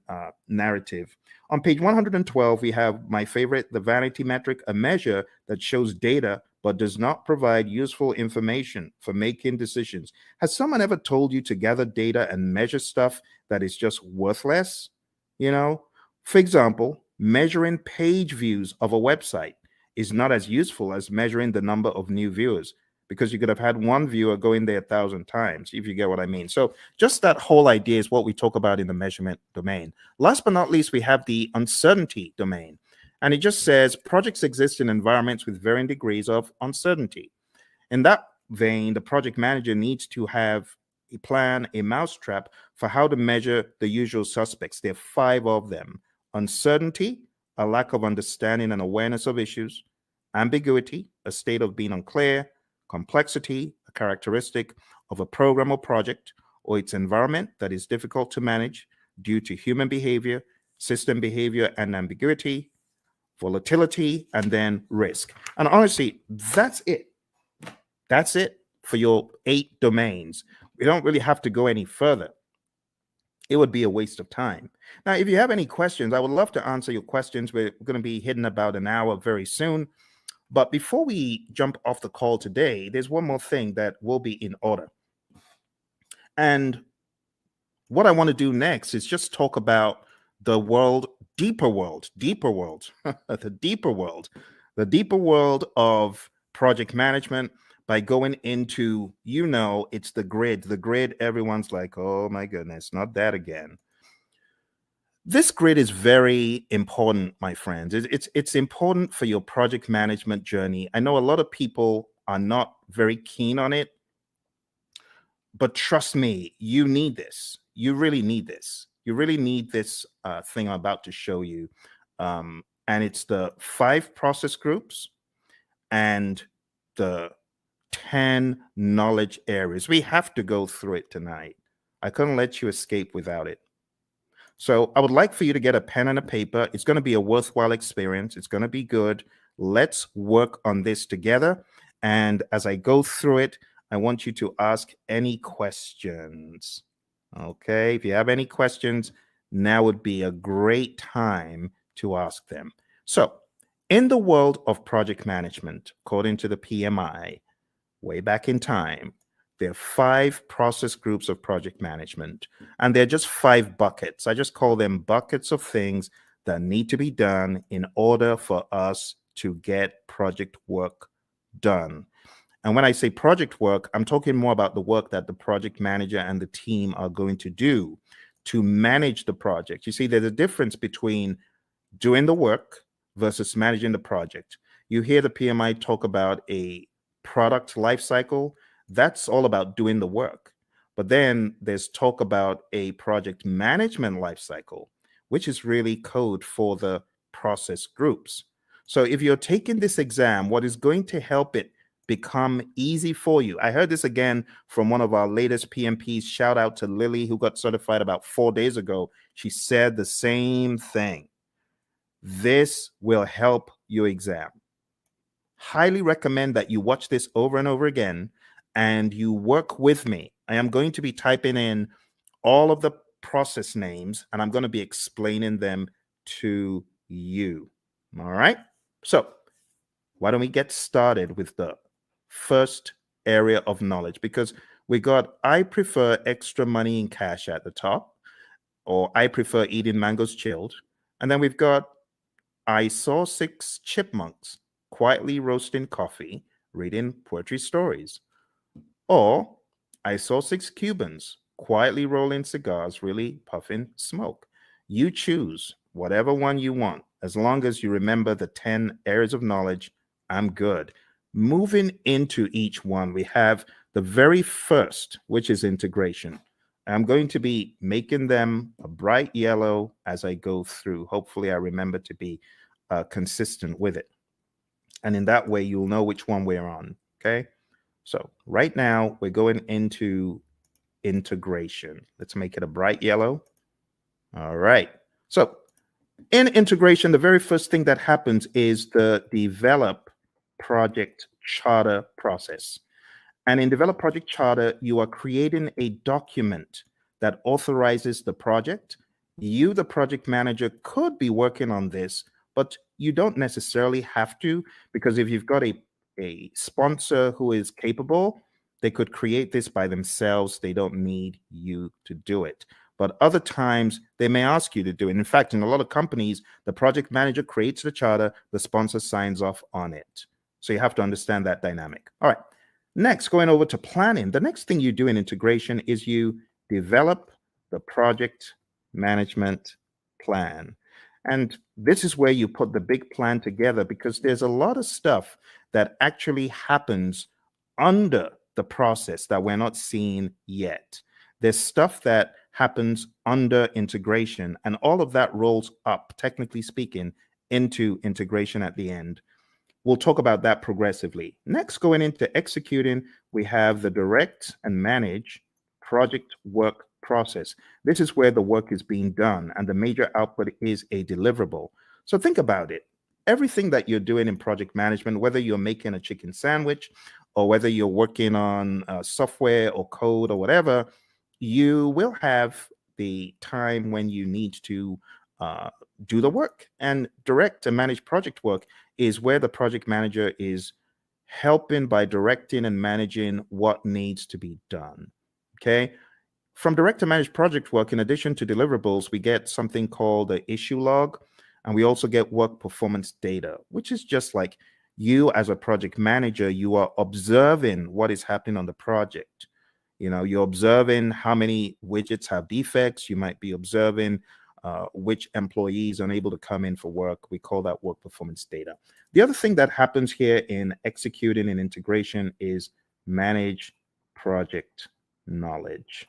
narrative. On page 112, we have my favorite, the vanity metric, a measure that shows data but does not provide useful information for making decisions. Has someone ever told you to gather data and measure stuff that is just worthless? You know, for example, measuring page views of a website is not as useful as measuring the number of new viewers, because you could have had one viewer go in there 1,000 times, if you get what I mean. So just that whole idea is what we talk about in the measurement domain. Last but not least, we have the uncertainty domain. And it just says projects exist in environments with varying degrees of uncertainty. In that vein, the project manager needs to have a plan, a mousetrap for how to measure the usual suspects. There are 5 of them. Uncertainty, a lack of understanding and awareness of issues. Ambiguity, a state of being unclear. Complexity, a characteristic of a program or project or its environment that is difficult to manage due to human behavior, system behavior, and ambiguity. Volatility, and then risk. And honestly, that's it. That's it for your 8 domains. We don't really have to go any further. It would be a waste of time. Now, if you have any questions, I would love to answer your questions. We're going to be hitting about an hour very soon. But before we jump off the call today, there's one more thing that will be in order. And what I want to do next is just talk about the deeper world, the deeper world of project management by going into, it's the grid. Everyone's like, oh my goodness, not that again. This grid is very important, my friends. It's important for your project management journey. I know a lot of people are not very keen on it, but trust me, you need this. You really need this. You really need this thing I'm about to show you. And it's the 5 process groups and the 10 knowledge areas. We have to go through it tonight. I couldn't let you escape without it. So I would like for you to get a pen and a paper. It's going to be a worthwhile experience. It's going to be good. Let's work on this together. And as I go through it, I want you to ask any questions. Okay, if you have any questions, now would be a great time to ask them. So in the world of project management, according to the PMI, way back in time, there are 5 process groups of project management, and they're just 5 buckets. I just call them buckets of things that need to be done in order for us to get project work done. And when I say project work, I'm talking more about the work that the project manager and the team are going to do to manage the project. You see, there's a difference between doing the work versus managing the project. You hear the PMI talk about a product life cycle. That's all about doing the work. But then there's talk about a project management life cycle, which is really code for the process groups. So if you're taking this exam, what is going to help it become easy for you? I heard this again from one of our latest PMPs. Shout out to Lily, who got certified about 4 days ago. She said the same thing. This will help your exam. Highly recommend that you watch this over and over again and you work with me. I am going to be typing in all of the process names and I'm going to be explaining them to you. All right. So why don't we get started with the first area of knowledge? Because we got, I prefer extra money in cash at the top, or I prefer eating mangoes chilled. And then we've got, I saw 6 chipmunks quietly roasting coffee, reading poetry stories. Or I saw 6 Cubans quietly rolling cigars, really puffing smoke. You choose whatever one you want. As long as you remember the 10 areas of knowledge, I'm good. Moving into each one, we have the very first, which is integration. I'm going to be making them a bright yellow as I go through. Hopefully I remember to be consistent with it. And in that way, you'll know which one we're on, okay? So right now, we're going into integration. Let's make it a bright yellow. All right. So in integration, the very first thing that happens is the develop project charter process. And in develop project charter, you are creating a document that authorizes the project. You, the project manager, could be working on this, but you don't necessarily have to, because if you've got a sponsor who is capable, they could create this by themselves. They don't need you to do it. But other times they may ask you to do it. In fact, in a lot of companies, the project manager creates the charter, the sponsor signs off on it. So you have to understand that dynamic. All right. Next, going over to planning. The next thing you do in integration is you develop the project management plan. And this is where you put the big plan together, because there's a lot of stuff that actually happens under the process that we're not seeing yet. There's stuff that happens under integration, and all of that rolls up, technically speaking, into integration at the end. We'll talk about that progressively. Next, going into executing, we have the direct and manage project work process. This is where the work is being done and the major output is a deliverable. So think about it. Everything that you're doing in project management, whether you're making a chicken sandwich or whether you're working on software or code or whatever, you will have the time when you need to do the work. And direct and manage project work is where the project manager is helping by directing and managing what needs to be done. Okay. From direct to manage project work, in addition to deliverables, we get something called the issue log, and we also get work performance data, which is just like you as a project manager, you are observing what is happening on the project. You know, you're observing how many widgets have defects. You might be observing which employees are unable to come in for work. We call that work performance data. The other thing that happens here in executing and integration is manage project knowledge.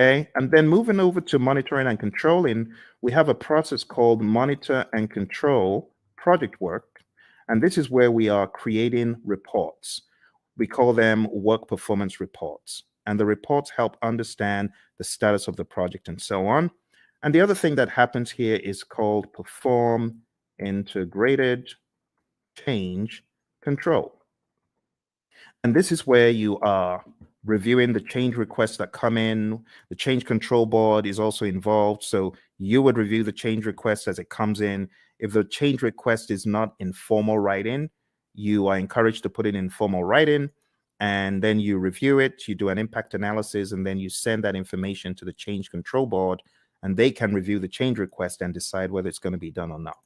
Okay, and then moving over to monitoring and controlling, we have a process called monitor and control project work. And this is where we are creating reports. We call them work performance reports. And the reports help understand the status of the project and so on. And the other thing that happens here is called perform integrated change control. And this is where you are reviewing the change requests that come in. The change control board is also involved. So you would review the change request as it comes in. If the change request is not in formal writing, you are encouraged to put it in formal writing. And then you review it, you do an impact analysis, and then you send that information to the change control board, and they can review the change request and decide whether it's going to be done or not.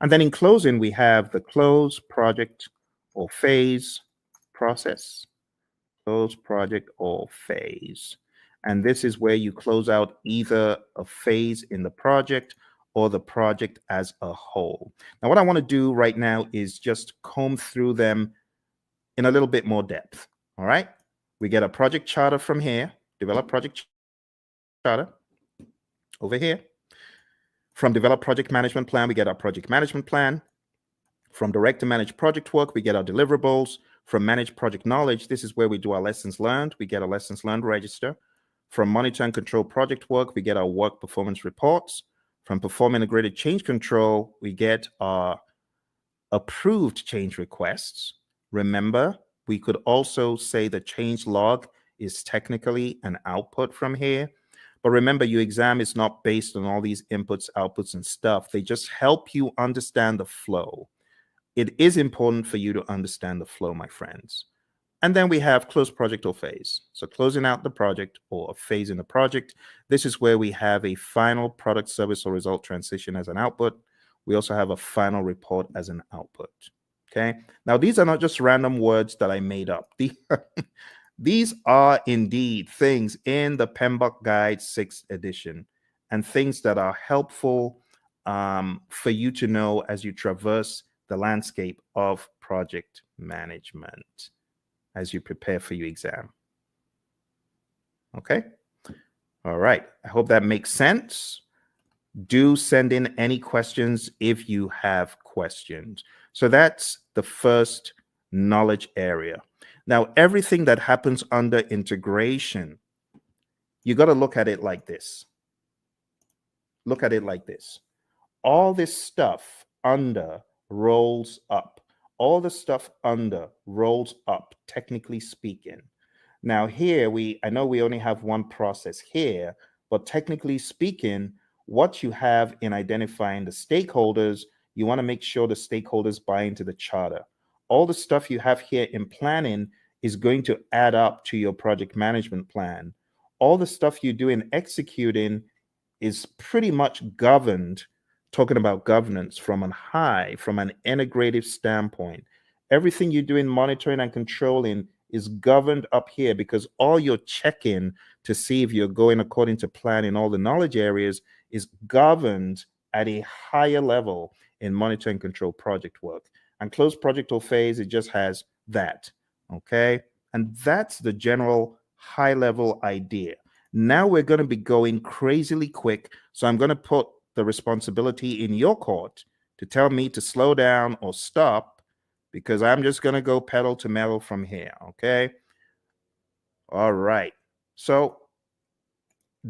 And then in closing, we have the close project or phase process. Close project or phase. And this is where you close out either a phase in the project or the project as a whole. Now, what I want to do right now is just comb through them in a little bit more depth. All right. We get a project charter from here, develop project charter over here. From develop project management plan, we get our project management plan. From direct to manage project work, we get our deliverables. From manage project knowledge, this is where we do our lessons learned. We get a lessons learned register. From monitor and control project work, we get our work performance reports. From perform integrated change control, we get our approved change requests. Remember, we could also say the change log is technically an output from here. But remember, your exam is not based on all these inputs, outputs, and stuff. They just help you understand the flow. It is important for you to understand the flow, my friends. And then we have close project or phase. So closing out the project or a phase in the project. This is where we have a final product, service, or result transition as an output. We also have a final report as an output. Okay. Now, these are not just random words that I made up. These are indeed things in the PMBOK Guide 6th edition and things that are helpful for you to know as you traverse the landscape of project management as you prepare for your exam. Okay. All right. I hope that makes sense. Do send in any questions if you have questions. So that's the first knowledge area. Now, everything that happens under integration, you got to look at it like this. Look at it like this. All this stuff under rolls up. All the stuff under rolls up, technically speaking. Now here, I know we only have one process here, but technically speaking, what you have in identifying the stakeholders, you want to make sure the stakeholders buy into the charter. All the stuff you have here in planning is going to add up to your project management plan. All the stuff you do in executing is pretty much governed, talking about governance from an integrative standpoint. Everything you do in monitoring and controlling is governed up here because all you're checking to see if you're going according to plan in all the knowledge areas is governed at a higher level in monitor and control project work. And close project or phase, it just has that, okay? And that's the general high level idea. Now we're going to be going crazily quick, so I'm going to put the responsibility in your court to tell me to slow down or stop because I'm just going to go pedal to metal from here, okay? All right. So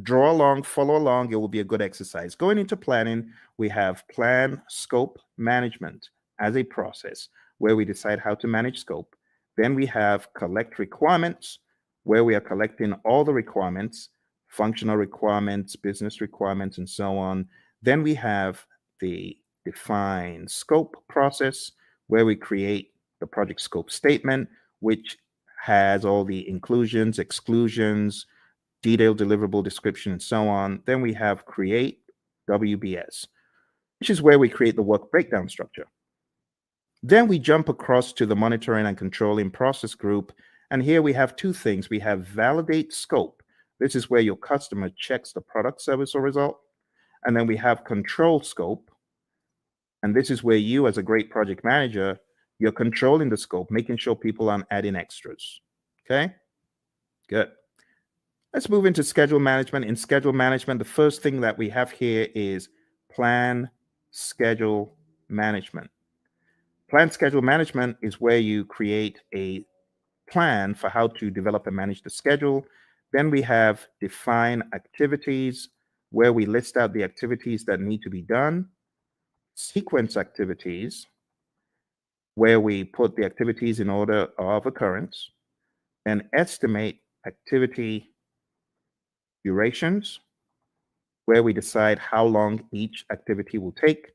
draw along, follow along. It will be a good exercise. Going into planning, we have plan, scope, management as a process where we decide how to manage scope. Then we have collect requirements, where we are collecting all the requirements, functional requirements, business requirements, and so on. Then we have the define scope process, where we create the project scope statement, which has all the inclusions, exclusions, detailed deliverable description, and so on. Then we have create WBS, which is where we create the work breakdown structure. Then we jump across to the monitoring and controlling process group. And here we have two things. We have validate scope. This is where your customer checks the product, service, or result. And then we have control scope. And this is where you, as a great project manager, you're controlling the scope, making sure people aren't adding extras. Okay, good. Let's move into schedule management. In schedule management, the first thing that we have here is plan schedule management. Plan schedule management is where you create a plan for how to develop and manage the schedule. Then we have define activities, where we list out the activities that need to be done. Sequence activities, where we put the activities in order of occurrence. And estimate activity durations, where we decide how long each activity will take.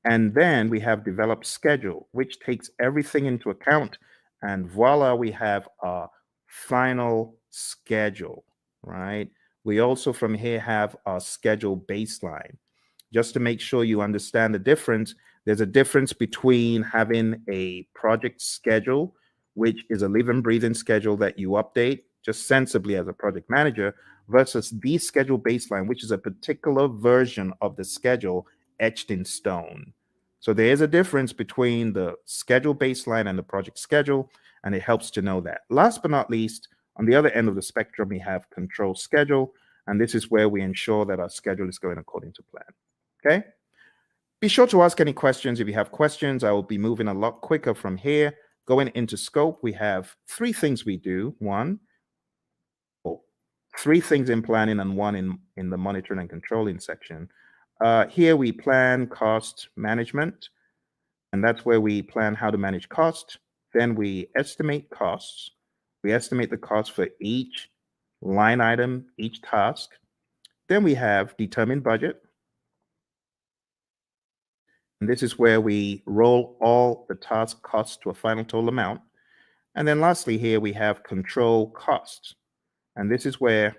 And then we have develop schedule, which takes everything into account. And voila, we have our final schedule, right? We also from here have our schedule baseline. Just to make sure you understand the difference, There's a difference between having a project schedule, which is a living, breathing schedule that you update just sensibly as a project manager, versus the schedule baseline, which is a particular version of the schedule etched in stone. So there is a difference between the schedule baseline and the project schedule, and it helps to know that. Last but not least, on the other end of the spectrum, we have control schedule, and this is where we ensure that our schedule is going according to plan. Okay? Be sure to ask any questions. If you have questions, I will be moving a lot quicker from here. Going into scope, we have three things we do. Three things in planning and one in the monitoring and controlling section. Here we plan cost management, and that's where we plan how to manage cost. Then we estimate costs. We estimate the cost for each line item, each task. Then we have determine budget. And this is where we roll all the task costs to a final total amount. And then lastly, here we have control costs. And this is where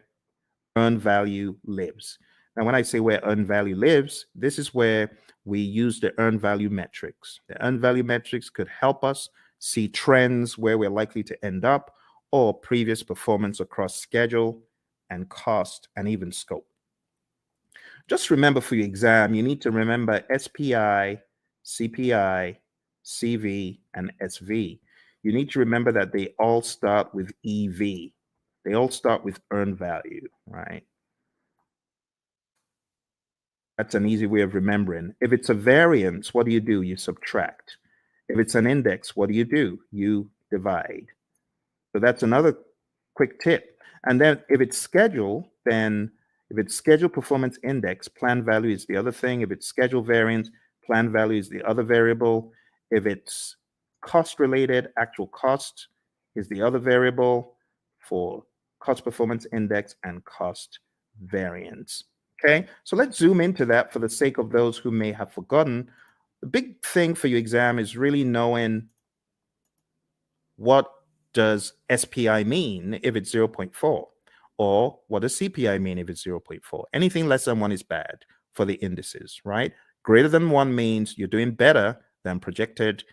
earned value lives. Now, when I say where earned value lives, this is where we use the earned value metrics. The earned value metrics could help us see trends where we're likely to end up, or previous performance across schedule and cost and even scope. Just remember for your exam, you need to remember SPI, CPI, CV, and SV. You need to remember that they all start with EV. They all start with earned value, right? That's an easy way of remembering. If it's a variance, what do? You subtract. If it's an index, what do? You divide. So that's another quick tip. And then if it's schedule, then if it's schedule performance index, plan value is the other thing. If it's schedule variance, plan value is the other variable. If it's cost related, actual cost is the other variable for cost performance index and cost variance. Okay, so let's zoom into that for the sake of those who may have forgotten. The big thing for your exam is really knowing what does SPI mean if it's 0.4, or what does CPI mean if it's 0.4. Anything less than 1 is bad for the indices, right? Greater than 1 means you're doing better than projected.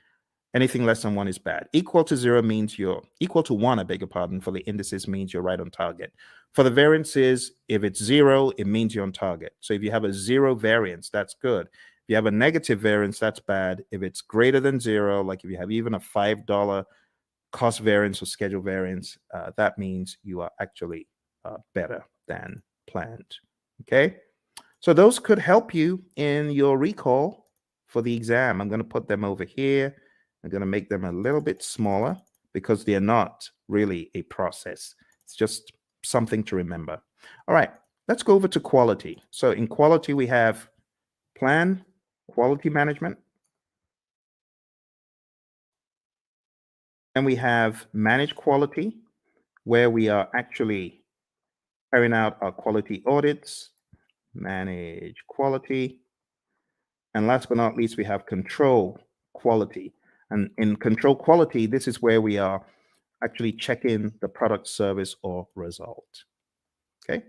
Anything less than 1 is bad. Equal to 0 means you're equal to 1, I beg your pardon, for the indices means you're right on target. For the variances, if it's 0, it means you're on target. So if you have a 0 variance, that's good. If you have a negative variance, that's bad. If it's greater than 0, like if you have even a $5 cost variance or schedule variance, that means you are actually better than planned. Okay, so those could help you in your recall for the exam. I'm going to put them over here. I'm going to make them a little bit smaller because they're not really a process. It's just something to remember. All right, let's go over to quality. So in quality, we have plan, quality management, and we have manage quality, where we are actually carrying out our quality audits, manage quality. And last but not least, we have control quality. And in control quality, this is where we are actually checking the product, service, or result. Okay.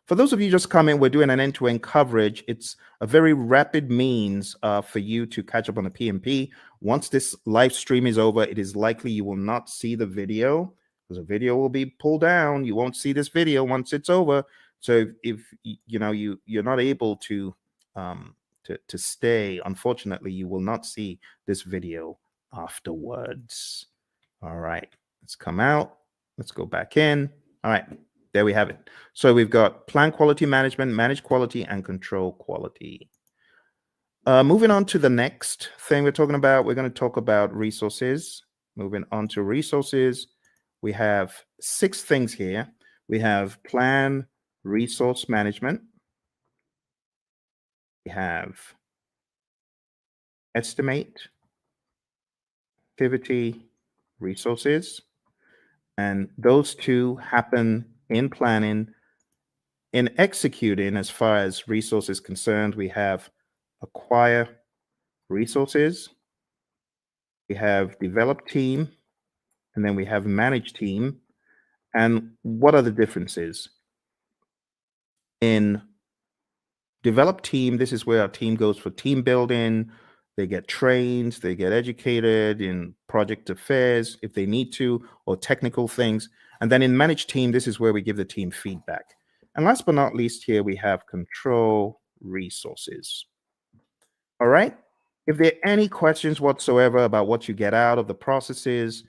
For those of you just coming, we're doing an end-to-end coverage. It's a very rapid means for you to catch up on the PMP. Once this live stream is over, it is likely you will not see the video because the video will be pulled down. You won't see this video once it's over. So if you know you're not able to stay, unfortunately, you will not see this video afterwards. All right, let's come out. Let's go back in. All right, there we have it. So we've got plan quality management, manage quality, and control quality. Moving on to the next thing we're talking about, we're going to talk about resources. Moving on to resources, we have 6 things here. We have plan resource management. We have estimate, activity, resources, and those two happen in planning. In executing, as far as resources concerned, we have acquire resources, we have develop team, and then we have manage team. And what are the differences? In develop team, this is where our team goes for team building, They get trained, they get educated in project affairs if they need to, or technical things. And then in managed team, this is where we give the team feedback. And last but not least, here we have control resources. All right. If there are any questions whatsoever about what you get out of the processes,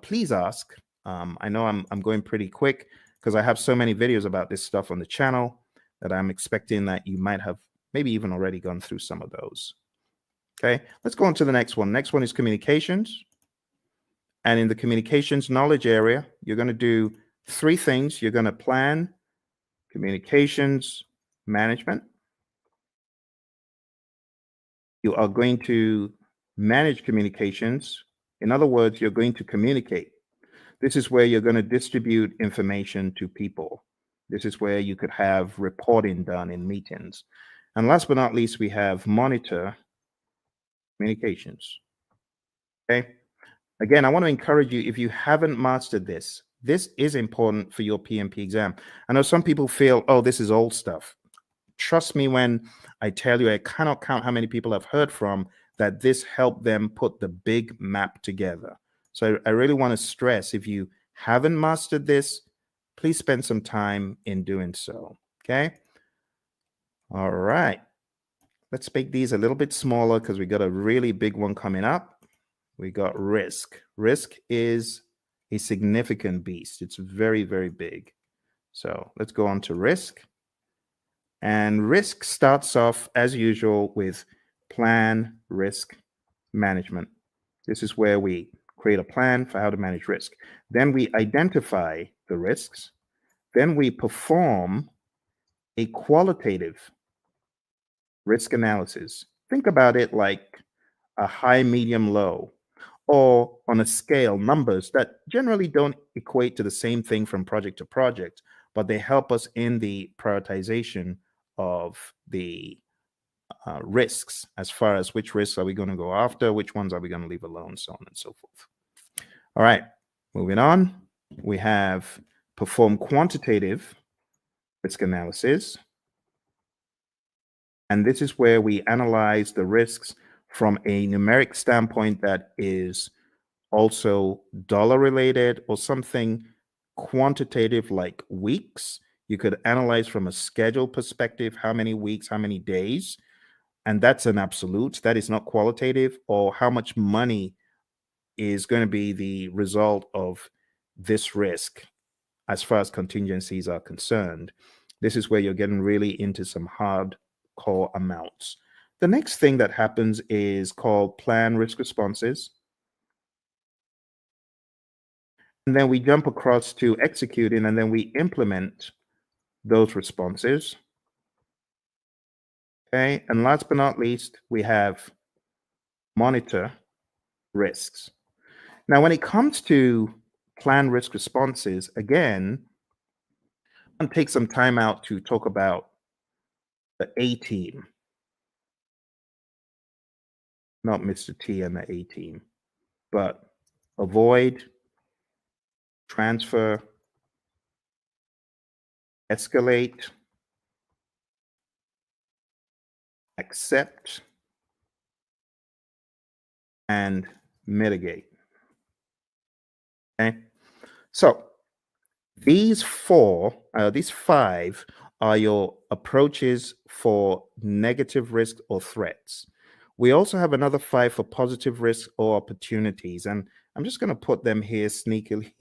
please ask. I know I'm going pretty quick because I have so many videos about this stuff on the channel that I'm expecting that you might have maybe even already gone through some of those. Okay, let's go on to the next one. Next one is communications. And in the communications knowledge area, you're going to do three things. You're going to plan communications management. You are going to manage communications. In other words, you're going to communicate. This is where you're going to distribute information to people. This is where you could have reporting done in meetings. And last but not least, we have monitor communications. Okay. Again, I want to encourage you, if you haven't mastered this, this is important for your PMP exam. I know some people feel, oh, this is old stuff. Trust me when I tell you, I cannot count how many people I've heard from that this helped them put the big map together. So I really want to stress, if you haven't mastered this, please spend some time in doing so. Okay. All right. Let's make these a little bit smaller because we got a really big one coming up. We got risk. Risk is a significant beast. It's very, very big. So let's go on to risk. And risk starts off, as usual, with plan risk management. This is where we create a plan for how to manage risk. Then we identify the risks. Then we perform a qualitative risk analysis. Think about it like a high, medium, low, or on a scale, numbers that generally don't equate to the same thing from project to project, but they help us in the prioritization of the risks, as far as which risks are we going to go after, which ones are we going to leave alone, so on and so forth. All right, moving on. We have perform quantitative risk analysis. And this is where we analyze the risks from a numeric standpoint that is also dollar related or something quantitative like weeks. You could analyze from a schedule perspective, how many weeks, how many days, and that's an absolute. That is not qualitative. Or how much money is going to be the result of this risk as far as contingencies are concerned. This is where you're getting really into some hardcore amounts. The next thing that happens is called plan risk responses. And then we jump across to executing, and then we implement those responses. Okay, and last but not least, we have monitor risks. Now, when it comes to plan risk responses, again, I'm going to take some time out to talk about the A team, not Mr. T and the A team, but avoid, transfer, escalate, accept, and mitigate. Okay, so these five are your approaches for negative risk or threats. We also have another 5 for positive risk or opportunities, and I'm just going to put them here sneakily.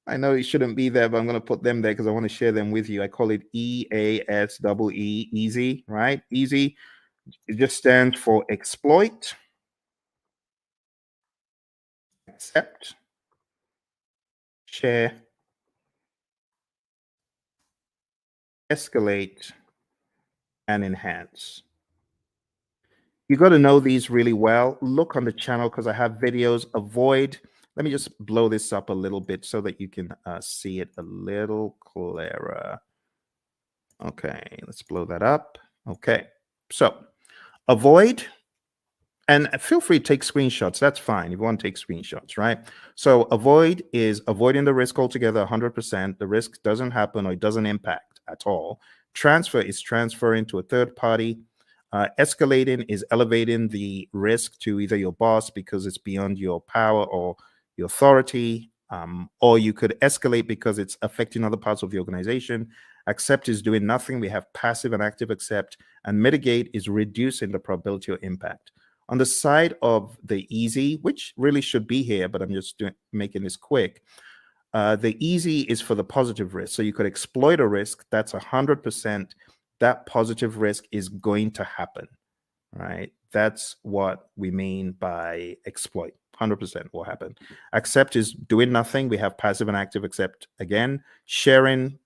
I know it shouldn't be there, but I'm going to put them there because I want to share them with you. I call it EASEE, easy, right? Easy. It just stands for exploit, accept, share, escalate, and enhance. You got to know these really well. Look on the channel because I have videos. Avoid. Let me just blow this up a little bit so that you can see it a little clearer. Okay, let's blow that up. Okay, so avoid, and feel free to take screenshots. That's fine if you want to take screenshots, right? So avoid is avoiding the risk altogether, 100%. The risk doesn't happen or it doesn't impact at all. Transfer is transferring to a third party. Escalating is elevating the risk to either your boss because it's beyond your power or your authority, or you could escalate because it's affecting other parts of the organization. Accept is doing nothing. We have passive and active accept, and mitigate is reducing the probability or impact. On the side of the easy, which really should be here, but I'm just making this quick. The easy is for the positive risk. So you could exploit a risk that's 100%. That positive risk is going to happen, right? That's what we mean by exploit. 100% will happen. Accept is doing nothing. We have passive and active accept again. Sharing,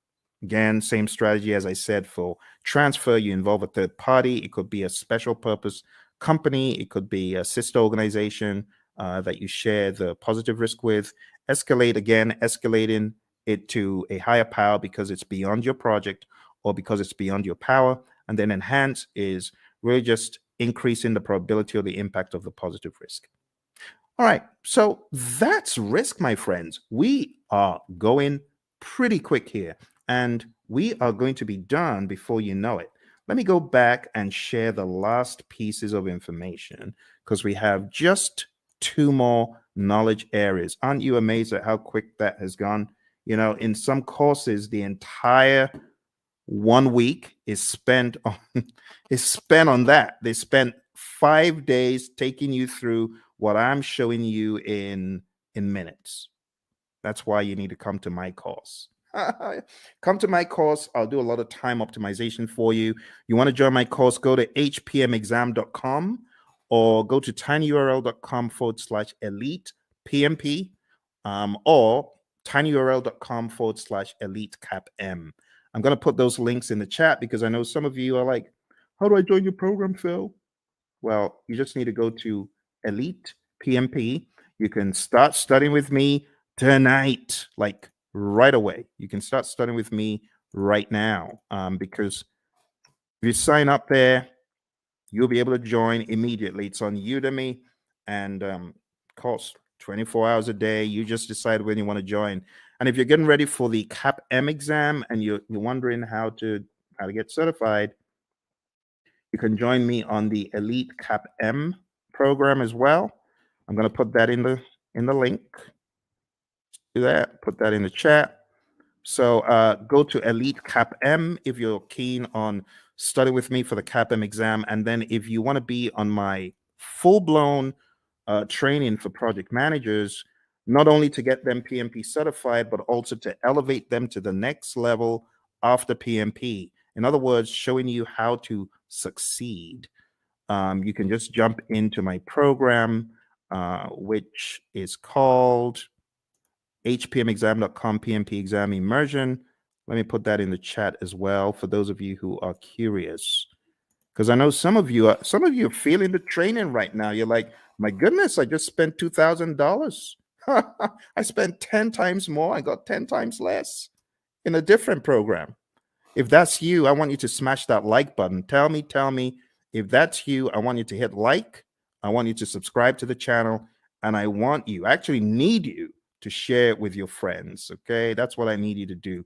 again, same strategy as I said for transfer. You involve a third party. It could be a special purpose company. It could be a sister organization that you share the positive risk with. Escalate, again, escalating it to a higher power because it's beyond your project or because it's beyond your power. And then enhance is really just increasing the probability or the impact of the positive risk. All right, so that's risk, my friends. We are going pretty quick here, and we are going to be done before you know it. Let me go back and share the last pieces of information because we have just 2 more knowledge areas. Aren't you amazed at how quick that has gone? You know, in some courses, the entire 1 week is spent on that. They spent 5 days taking you through what I'm showing you in minutes. That's why you need to come to my course. Come to my course. I'll do a lot of time optimization for you. You want to join my course, go to hpmexam.com or go to tinyurl.com/elite PMP or tinyurl.com/elite CAPM. I'm going to put those links in the chat because I know some of you are like, how do I join your program, Phil? Well, you just need to go to Elite PMP. You can start studying with me tonight, like right away. You can start studying with me right now because if you sign up there, you'll be able to join immediately. It's on Udemy and costs 24 hours a day. You just decide when you want to join. And if you're getting ready for the CAPM exam and you're wondering how to get certified, you can join me on the Elite CAPM program as well. I'm going to put that in the link. Do that. Put that in the chat. So go to Elite CAPM if you're keen on studying with me for the CAPM exam. And then if you want to be on my full-blown training for project managers, not only to get them PMP certified, but also to elevate them to the next level after PMP. In other words, showing you how to succeed. You can just jump into my program, which is called hpmexam.com PMP Exam Immersion. Let me put that in the chat as well for those of you who are curious, because I know some of you are feeling the training right now. You're like, my goodness, I just spent $2,000. I spent 10 times more. I got 10 times less in a different program. If that's you, I want you to smash that like button. Tell me if that's you. I want you to hit like. I want you to subscribe to the channel, and I actually need you to share it with your friends. Okay, that's what I need you to do.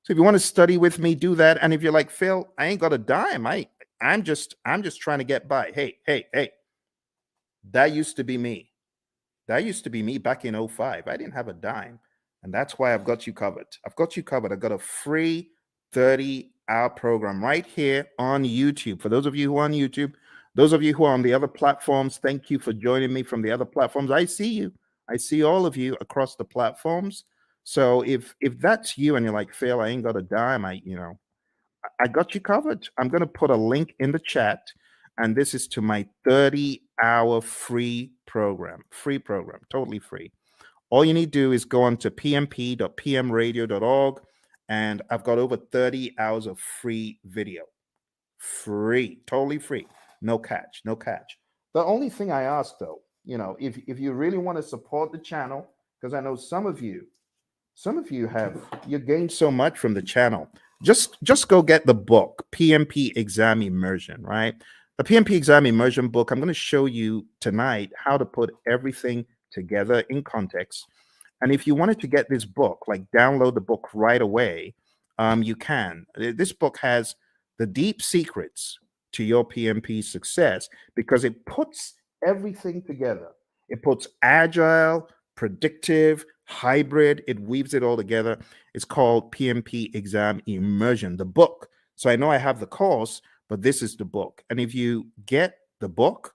So if you want to study with me, do that. And if you're like, Phil, I ain't got a dime. I'm just trying to get by. Hey, that used to be me. That used to be me back in 05. I didn't have a dime. And that's why I've got you covered. I've got a free 30-hour program right here on YouTube. For those of you who are on YouTube, those of you who are on the other platforms, thank you for joining me from the other platforms. I see you. I see all of you across the platforms. So if that's you and you're like, Phil, I ain't got a dime, I got you covered. I'm going to put a link in the chat, and this is to my 30-hour free program, totally free. All you need to do is go on to pmp.pmradio.org, and I've got over 30 hours of free video. Free, totally free. No catch. The only thing I ask, though, if you really want to support the channel, because I know some of you you gained so much from the channel. Just go get the book, PMP Exam Immersion, right? The PMP Exam Immersion book, I'm going to show you tonight how to put everything together in context. And if you wanted to get this book, like download the book right away, you can. This book has the deep secrets to your PMP success because it puts everything together. It puts agile, predictive, hybrid, it weaves it all together. It's called PMP Exam Immersion, the book. So I know I have the course, but this is the book. And if you get the book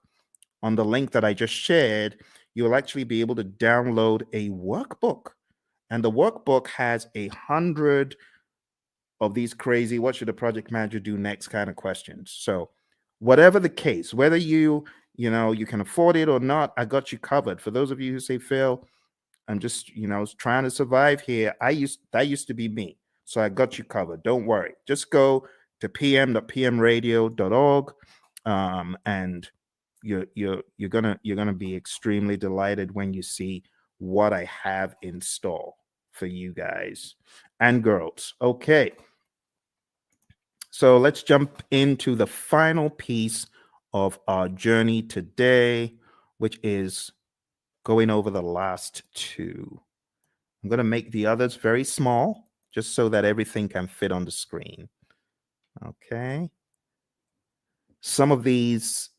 on the link that I just shared, you'll actually be able to download a workbook. And the workbook has 100 of these crazy, what should a project manager do next kind of questions. So whatever the case, whether you can afford it or not, I got you covered. For those of you who say, Phil, I'm just, trying to survive here. That used to be me. So I got you covered. Don't worry. Just go to pm.pmradio.org, and you're gonna be extremely delighted when you see what I have in store for you guys and girls. Okay. So let's jump into the final piece of our journey today, which is going over the last two. I'm going to make the others very small, just so that everything can fit on the screen. Okay. Some of these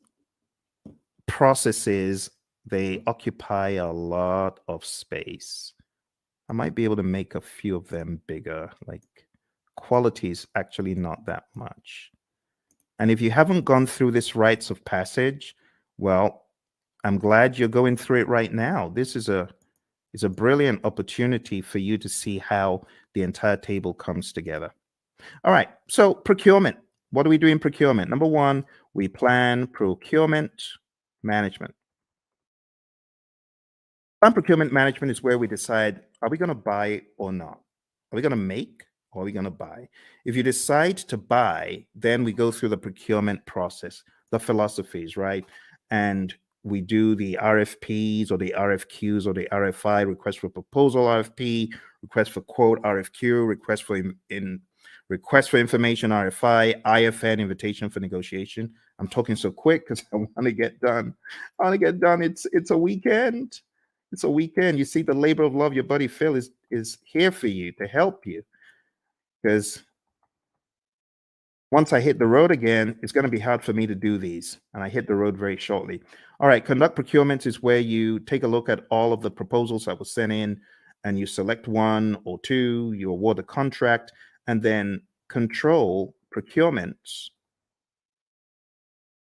processes, they occupy a lot of space. I might be able to make a few of them bigger, like quality is actually not that much. And if you haven't gone through this rites of passage, well, I'm glad you're going through it right now. This is a brilliant opportunity for you to see how the entire table comes together. All right, so procurement. What do we do in procurement? Number one, we plan procurement management. Plan procurement management is where we decide, are we going to buy or not? Are we going to make or are we going to buy? If you decide to buy, then we go through the procurement process, the philosophies, right? And we do the RFPs or the RFQs or the RFI, request for proposal RFP, request for quote RFQ, request for information RFI, IFN, invitation for negotiation. I'm talking so quick because I want to get done. I want to get done. It's a weekend. It's a weekend. You see, the labor of love, your buddy Phil is here for you to help you. Because once I hit the road again, it's going to be hard for me to do these. And I hit the road very shortly. All right, conduct procurements is where you take a look at all of the proposals that were sent in and you select one or two, you award a contract, and then control procurements.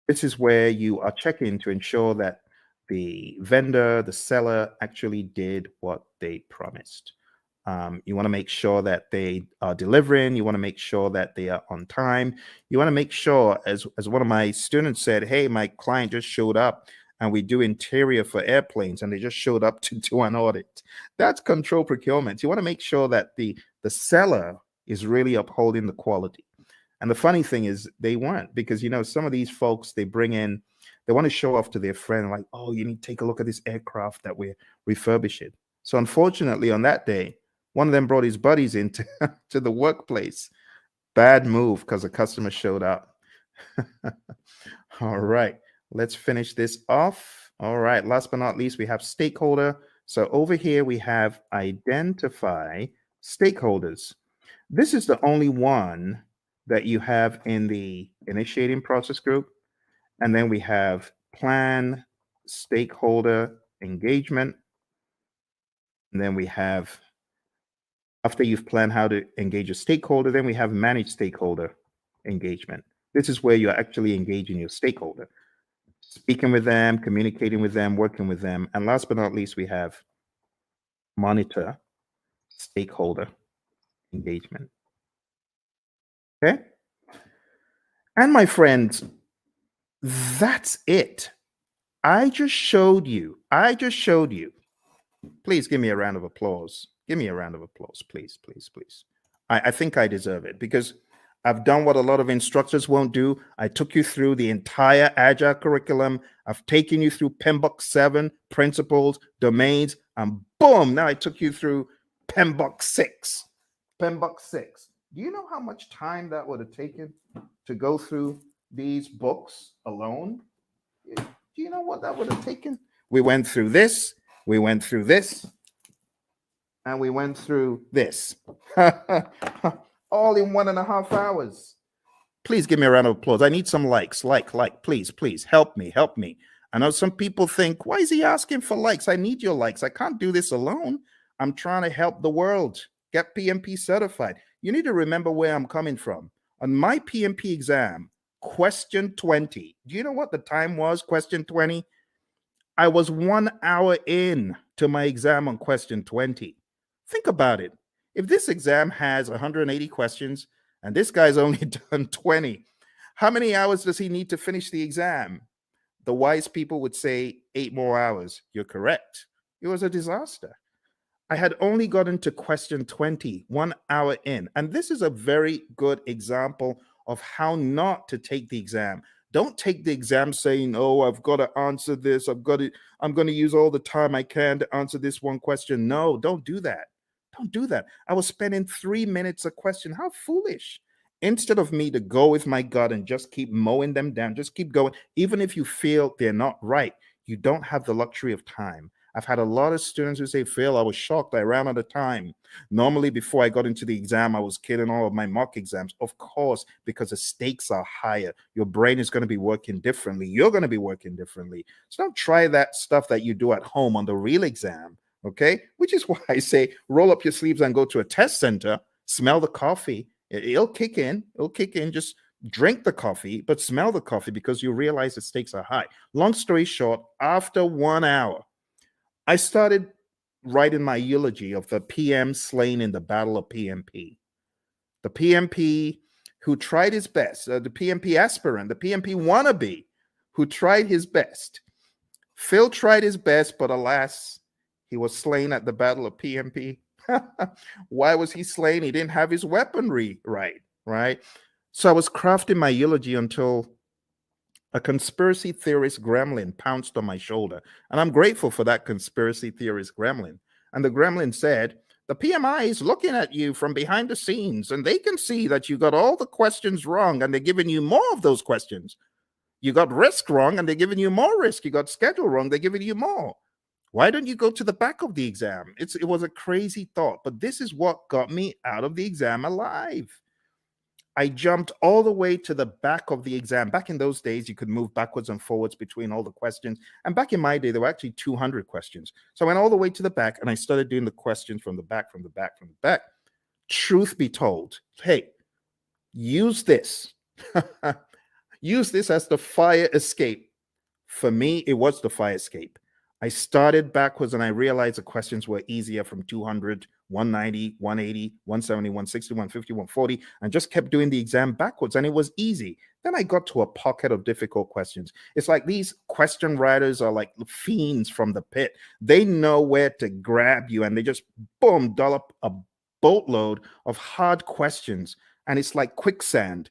This is where you are checking to ensure that the vendor, the seller actually did what they promised. You want to make sure that they are delivering. You want to make sure that they are on time. You want to make sure, as one of my students said, hey, my client just showed up and we do interior for airplanes and they just showed up to do an audit. That's control procurement. You want to make sure that the seller is really upholding the quality. And the funny thing is they weren't, because, some of these folks, they bring in, they want to show off to their friend, like, oh, you need to take a look at this aircraft that we're refurbishing. So unfortunately, on that day, one of them brought his buddies into to the workplace. Bad move because the customer showed up. All right, let's finish this off. All right, last but not least, we have stakeholder. So over here, we have identify stakeholders. This is the only one that you have in the initiating process group. And then we have plan stakeholder engagement. And then we have, after you've planned how to engage a stakeholder, then we have manage stakeholder engagement. This is where you're actually engaging your stakeholder, speaking with them, communicating with them, working with them. And last but not least, we have monitor stakeholder engagement. Okay. And my friends, that's it. I just showed you. Please give me a round of applause. Give me a round of applause, please, please, please. I think I deserve it because I've done what a lot of instructors won't do. I took you through the entire Agile curriculum. I've taken you through PMBOK 7, principles, domains, and boom, now I took you through PMBOK 6. PMBOK 6. Do you know how much time that would have taken to go through these books alone? Do you know what that would have taken? We went through this, we went through this, and we went through this. All in 1.5 hours. Please give me a round of applause. I need some likes. Like, please, please help me, help me. I know some people think, why is he asking for likes? I need your likes. I can't do this alone. I'm trying to help the world get PMP certified. You need to remember where I'm coming from. On my PMP exam, question 20. Do you know what the time was? Question 20. I was 1 hour in to my exam on question 20. Think about it. If this exam has 180 questions and this guy's only done 20, how many hours does he need to finish the exam? The wise people would say 8 more hours. You're correct. It was a disaster. I had only gotten to question 20, 1 hour in. And this is a very good example of how not to take the exam. Don't take the exam saying, oh, I've got to answer this. I'm going to use all the time I can to answer this one question. No, don't do that. Don't do that. I was spending 3 minutes a question. How foolish. Instead of me to go with my gut and just keep mowing them down, just keep going. Even if you feel they're not right, you don't have the luxury of time. I've had a lot of students who say, Phil, I was shocked. I ran out of time. Normally, before I got into the exam, I was killing all of my mock exams. Of course, because the stakes are higher. Your brain is going to be working differently. You're going to be working differently. So don't try that stuff that you do at home on the real exam, okay? Which is why I say roll up your sleeves and go to a test center, smell the coffee. It'll kick in. It'll kick in. Just drink the coffee, but smell the coffee because you realize the stakes are high. Long story short, after 1 hour, I started writing my eulogy of the PM slain in the Battle of PMP. The PMP who tried his best, the PMP aspirant, the PMP wannabe who tried his best. Phil tried his best, but alas, he was slain at the Battle of PMP. Why was he slain? He didn't have his weaponry right? So I was crafting my eulogy until a conspiracy theorist gremlin pounced on my shoulder. And I'm grateful for that conspiracy theorist gremlin. And the gremlin said, the PMI is looking at you from behind the scenes, and they can see that you got all the questions wrong, and they're giving you more of those questions. You got risk wrong, and they're giving you more risk. You got schedule wrong, they're giving you more. Why don't you go to the back of the exam? It was a crazy thought, but this is what got me out of the exam alive. I jumped all the way to the back of the exam. Back in those days, you could move backwards and forwards between all the questions. And back in my day, there were actually 200 questions. So I went all the way to the back and I started doing the questions from the back, from the back, from the back. Truth be told, hey, use this. Use this as the fire escape. For me, it was the fire escape. I started backwards and I realized the questions were easier from 200, 190, 180, 170, 160, 150, 140, and just kept doing the exam backwards, and it was easy. Then I got to a pocket of difficult questions. It's like these question writers are like fiends from the pit. They know where to grab you, and they just, boom, dollop a boatload of hard questions, and it's like quicksand.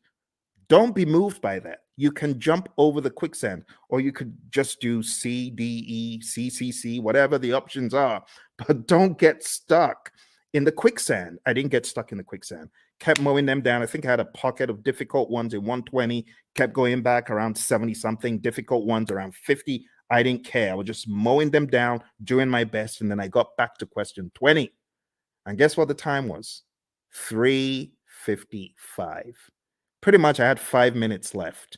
Don't be moved by that. You can jump over the quicksand, or you could just do C, D, E, C, C, C, whatever the options are, but don't get stuck in the quicksand. I didn't get stuck in the quicksand. Kept mowing them down. I think I had a pocket of difficult ones in 120, kept going back around 70 something, difficult ones around 50. I didn't care. I was just mowing them down, doing my best. And then I got back to question 20. And guess what the time was? 3:55. Pretty much I had 5 minutes left.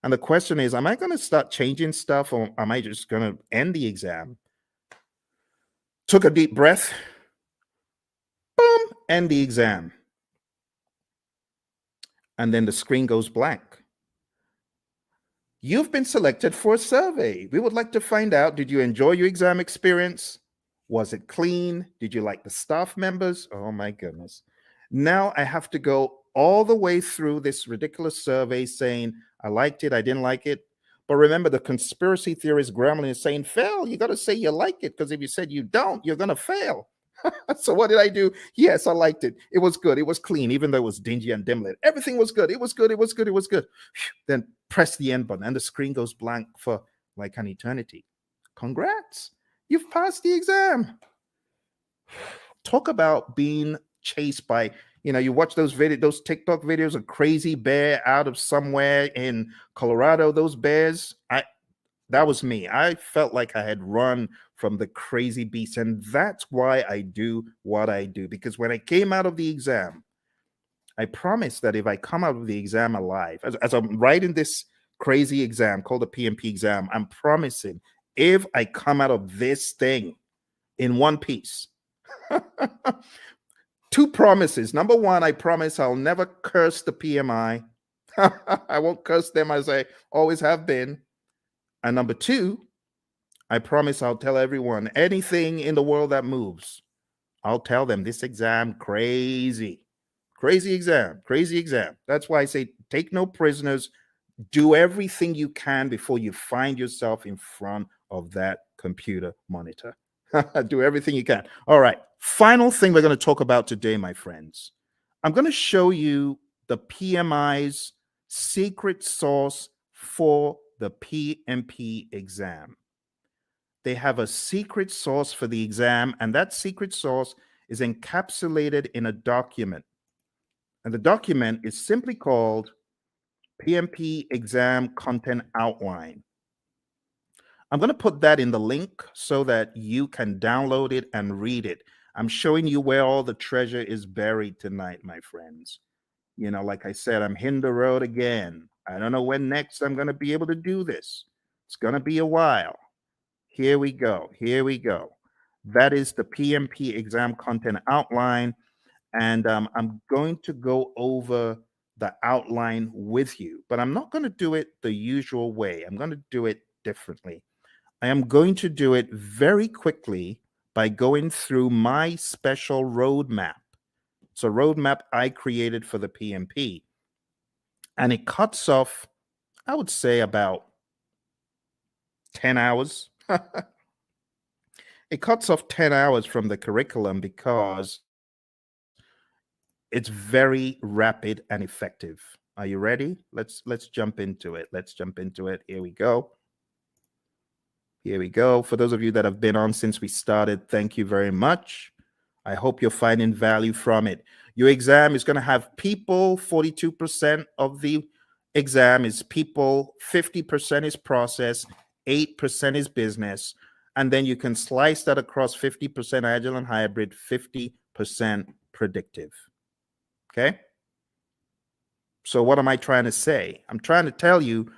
And the question is, am I going to start changing stuff, or am I just going to end the exam? Took a deep breath. Boom, end the exam. And then the screen goes blank. You've been selected for a survey. We would like to find out, did you enjoy your exam experience? Was it clean? Did you like the staff members? Oh my goodness. Now I have to go all the way through this ridiculous survey saying, I liked it, I didn't like it. But remember, the conspiracy theorist gremlin is saying, fail, you got to say you like it, because if you said you don't, you're going to fail. So what did I do? Yes, I liked it. It was good. It was clean, even though it was dingy and dim lit. Everything was good. It was good. It was good. It was good. Then press the end button and the screen goes blank for like an eternity. Congrats. You've passed the exam. Talk about being chased by, you watch those TikTok videos of crazy bear out of somewhere in Colorado, those bears. That was me. I felt like I had run from the crazy beast. And that's why I do what I do. Because when I came out of the exam, I promise that if I come out of the exam alive, as I'm writing this crazy exam called the PMP exam, I'm promising if I come out of this thing in one piece, two promises. Number one, I promise I'll never curse the PMI. I won't curse them as I always have been. And number two, I promise I'll tell everyone anything in the world that moves. I'll tell them this exam crazy. Crazy exam, crazy exam. That's why I say take no prisoners. Do everything you can before you find yourself in front of that computer monitor. Do everything you can. All right. Final thing we're going to talk about today, my friends. I'm going to show you the PMI's secret sauce for the PMP exam. They have a secret sauce for the exam, and that secret sauce is encapsulated in a document. And the document is simply called PMP Exam Content Outline. I'm going to put that in the link so that you can download it and read it. I'm showing you where all the treasure is buried tonight, my friends. You know, like I said, I'm hitting the road again. I don't know when next I'm going to be able to do this. It's going to be a while. Here we go. Here we go. That is the PMP Exam Content Outline. And I'm going to go over the outline with you, but I'm not going to do it the usual way. I'm going to do it differently. I am going to do it very quickly by going through my special roadmap. It's a roadmap I created for the PMP. And it cuts off, I would say, about 10 hours. It cuts off 10 hours from the curriculum because it's very rapid and effective. Are you ready? Let's jump into it. Let's jump into it. Here we go. Here we go. For those of you that have been on since we started, thank you very much. I hope you're finding value from it. Your exam is going to have people. 42% of the exam is people, 50% is process, 8% is business. And then you can slice that across 50% agile and hybrid, 50% predictive. Okay? So what am I trying to say? I'm trying to tell you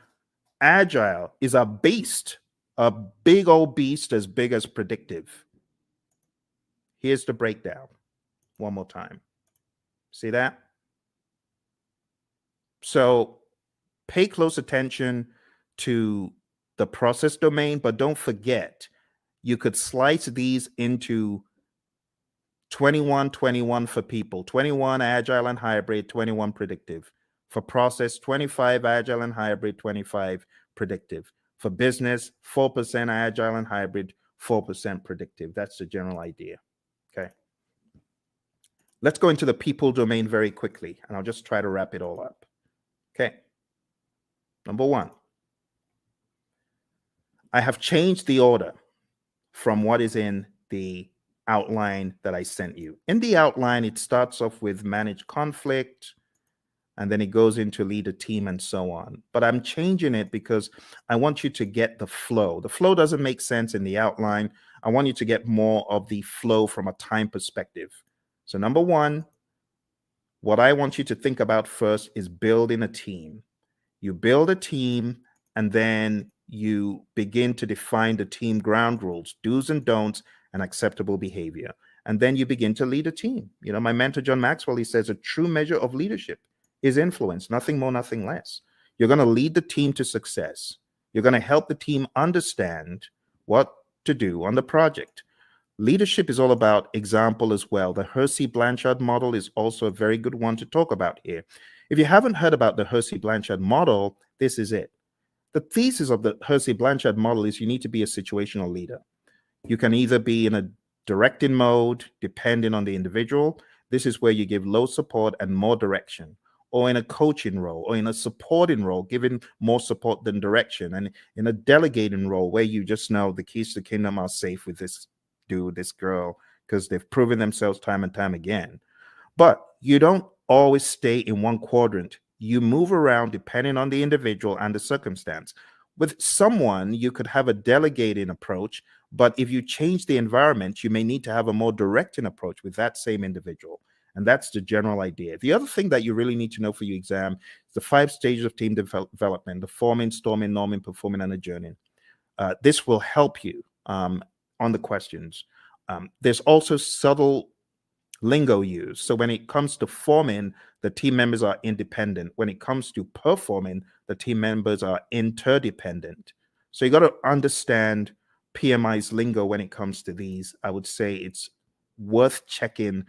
agile is a beast, a big old beast as big as predictive. Here's the breakdown one more time. See that? So pay close attention to the process domain, but don't forget, you could slice these into 21, 21 for people, 21 agile and hybrid, 21 predictive. For process, 25 agile and hybrid, 25 predictive. For business, 4% agile and hybrid, 4% predictive. That's the general idea. Okay. Let's go into the people domain very quickly, and I'll just try to wrap it all up. Okay. Number one, I have changed the order from what is in the outline that I sent you. In the outline, it starts off with manage conflict, and then it goes into lead a team and so on. But I'm changing it because I want you to get the flow. The flow doesn't make sense in the outline. I want you to get more of the flow from a time perspective. So number one, what I want you to think about first is building a team. You build a team, and then you begin to define the team ground rules, do's and don'ts, and acceptable behavior. And then you begin to lead a team. You know, my mentor, John Maxwell, he says a true measure of leadership is influence, nothing more, nothing less. You're going to lead the team to success. You're going to help the team understand what to do on the project. Leadership is all about example as well. The Hersey-Blanchard model is also a very good one to talk about here. If you haven't heard about the Hersey-Blanchard model, this is it. The thesis of the Hersey-Blanchard model is you need to be a situational leader. You can either be in a directing mode, depending on the individual. This is where you give low support and more direction, or in a coaching role, or in a supporting role, giving more support than direction, and in a delegating role where you just know the keys to the kingdom are safe with this dude, this girl, because they've proven themselves time and time again. But you don't always stay in one quadrant. You move around depending on the individual and the circumstance. With someone, you could have a delegating approach, but if you change the environment, you may need to have a more directing approach with that same individual. And that's the general idea. The other thing that you really need to know for your exam is the 5 stages of team development: the forming, storming, norming, performing, and adjourning. This will help you on the questions. There's also subtle lingo used. So when it comes to forming, the team members are independent. When it comes to performing, the team members are interdependent. So you got to understand PMI's lingo when it comes to these. I would say it's worth checking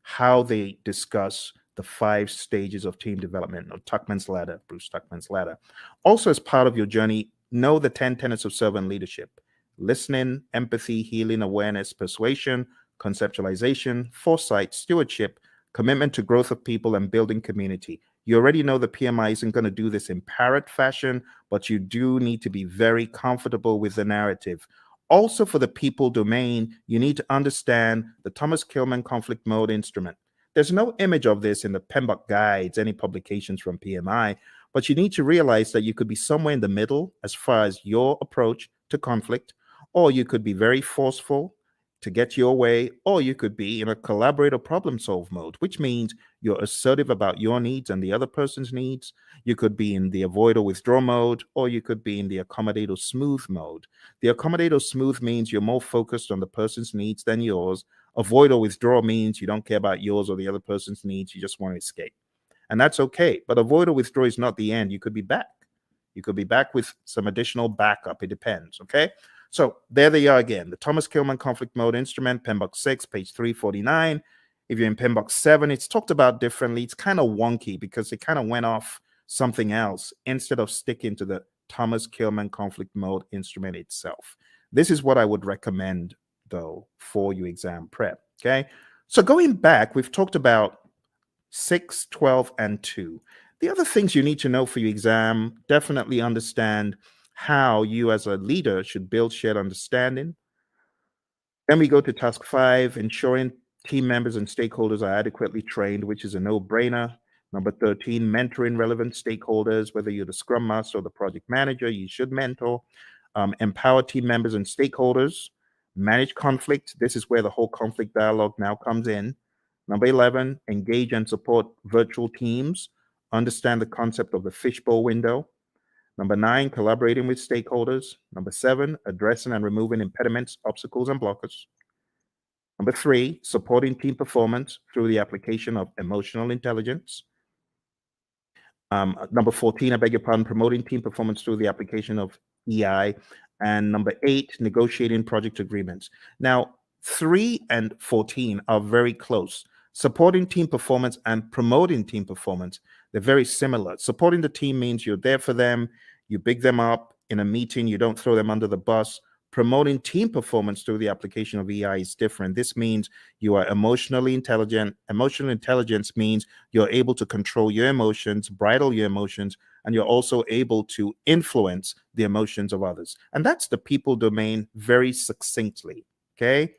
how they discuss the 5 stages of team development, or Tuckman's ladder, Bruce Tuckman's ladder. Also, as part of your journey, know the 10 tenets of servant leadership: listening, empathy, healing, awareness, persuasion, conceptualization, foresight, stewardship, commitment to growth of people, and building community. You already know the PMI isn't going to do this in parrot fashion, but you do need to be very comfortable with the narrative. Also, for the people domain, you need to understand the Thomas Kilmann conflict mode instrument. There's no image of this in the PMBOK guides, any publications from PMI, but you need to realize that you could be somewhere in the middle as far as your approach to conflict, or you could be very forceful to get your way, or you could be in a collaborate or problem solve mode, which means you're assertive about your needs and the other person's needs. You could be in the avoid or withdraw mode, or you could be in the accommodate or smooth mode. The accommodate or smooth means you're more focused on the person's needs than yours. Avoid or withdraw means you don't care about yours or the other person's needs. You just want to escape. And that's okay. But avoid or withdraw is not the end. You could be back. You could be back with some additional backup. It depends. Okay. So there they are again. The Thomas Kilmann conflict mode instrument, PMBOK 6, page 349. If you're in PMBOK 7, it's talked about differently. It's kind of wonky because it kind of went off something else instead of sticking to the Thomas Kilmann conflict mode instrument itself. This is what I would recommend, though, for your exam prep. Okay. So going back, we've talked about 6, 12, and 2. The other things you need to know for your exam: definitely understand how you as a leader should build shared understanding. Then we go to task 5, ensuring team members and stakeholders are adequately trained, which is a no-brainer. Number 13, mentoring relevant stakeholders. Whether you're the scrum master or the project manager, you should mentor. Empower team members and stakeholders. Manage conflict. This is where the whole conflict dialogue now comes in. Number 11, engage and support virtual teams. Understand the concept of the fishbowl window. Number 9, collaborating with stakeholders. Number 7, addressing and removing impediments, obstacles, and blockers. Number 3, supporting team performance through the application of emotional intelligence. Number 14, I beg your pardon, promoting team performance through the application of EI. And number 8, negotiating project agreements. Now, 3 and 14 are very close. Supporting team performance and promoting team performance, they're very similar. Supporting the team means you're there for them, you big them up in a meeting, you don't throw them under the bus. Promoting team performance through the application of EI is different. This means you are emotionally intelligent. Emotional intelligence means you're able to control your emotions, bridle your emotions, and you're also able to influence the emotions of others. And that's the people domain very succinctly, okay?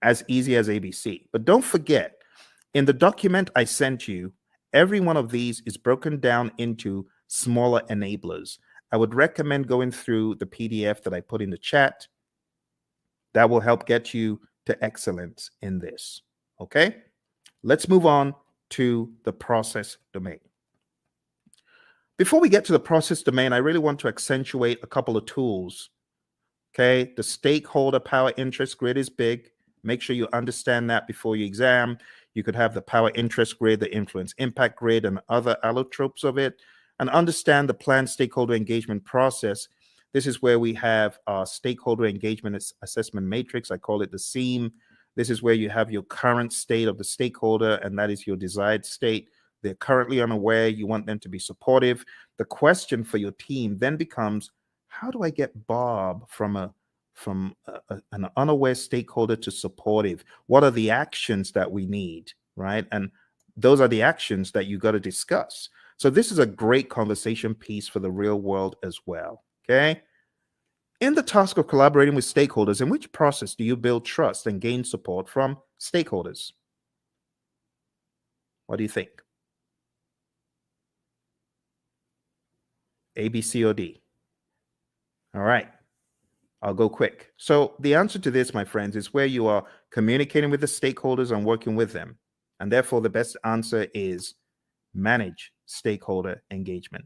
As easy as ABC. But don't forget, in the document I sent you, every one of these is broken down into smaller enablers. I would recommend going through the PDF that I put in the chat. That will help get you to excellence in this. Okay, let's move on to the process domain. Before we get to the process domain, I really want to accentuate a couple of tools. Okay, the stakeholder power interest grid is big. Make sure you understand that before your exam. You could have the power interest grid, the influence impact grid, and other allotropes of it, and understand the planned stakeholder engagement process. This is where we have our stakeholder engagement assessment matrix. I call it the SEAM. This is where you have your current state of the stakeholder, and that is your desired state. They're currently unaware. You want them to be supportive. The question for your team then becomes, how do I get Bob from an unaware stakeholder to supportive? What are the actions that we need, right? And those are the actions that you got to discuss. So this is a great conversation piece for the real world as well, okay? In the task of collaborating with stakeholders, in which process do you build trust and gain support from stakeholders? What do you think? A, B, C, or D? All right. I'll go quick. So the answer to this, my friends, is where you are communicating with the stakeholders and working with them. And therefore, the best answer is manage stakeholder engagement.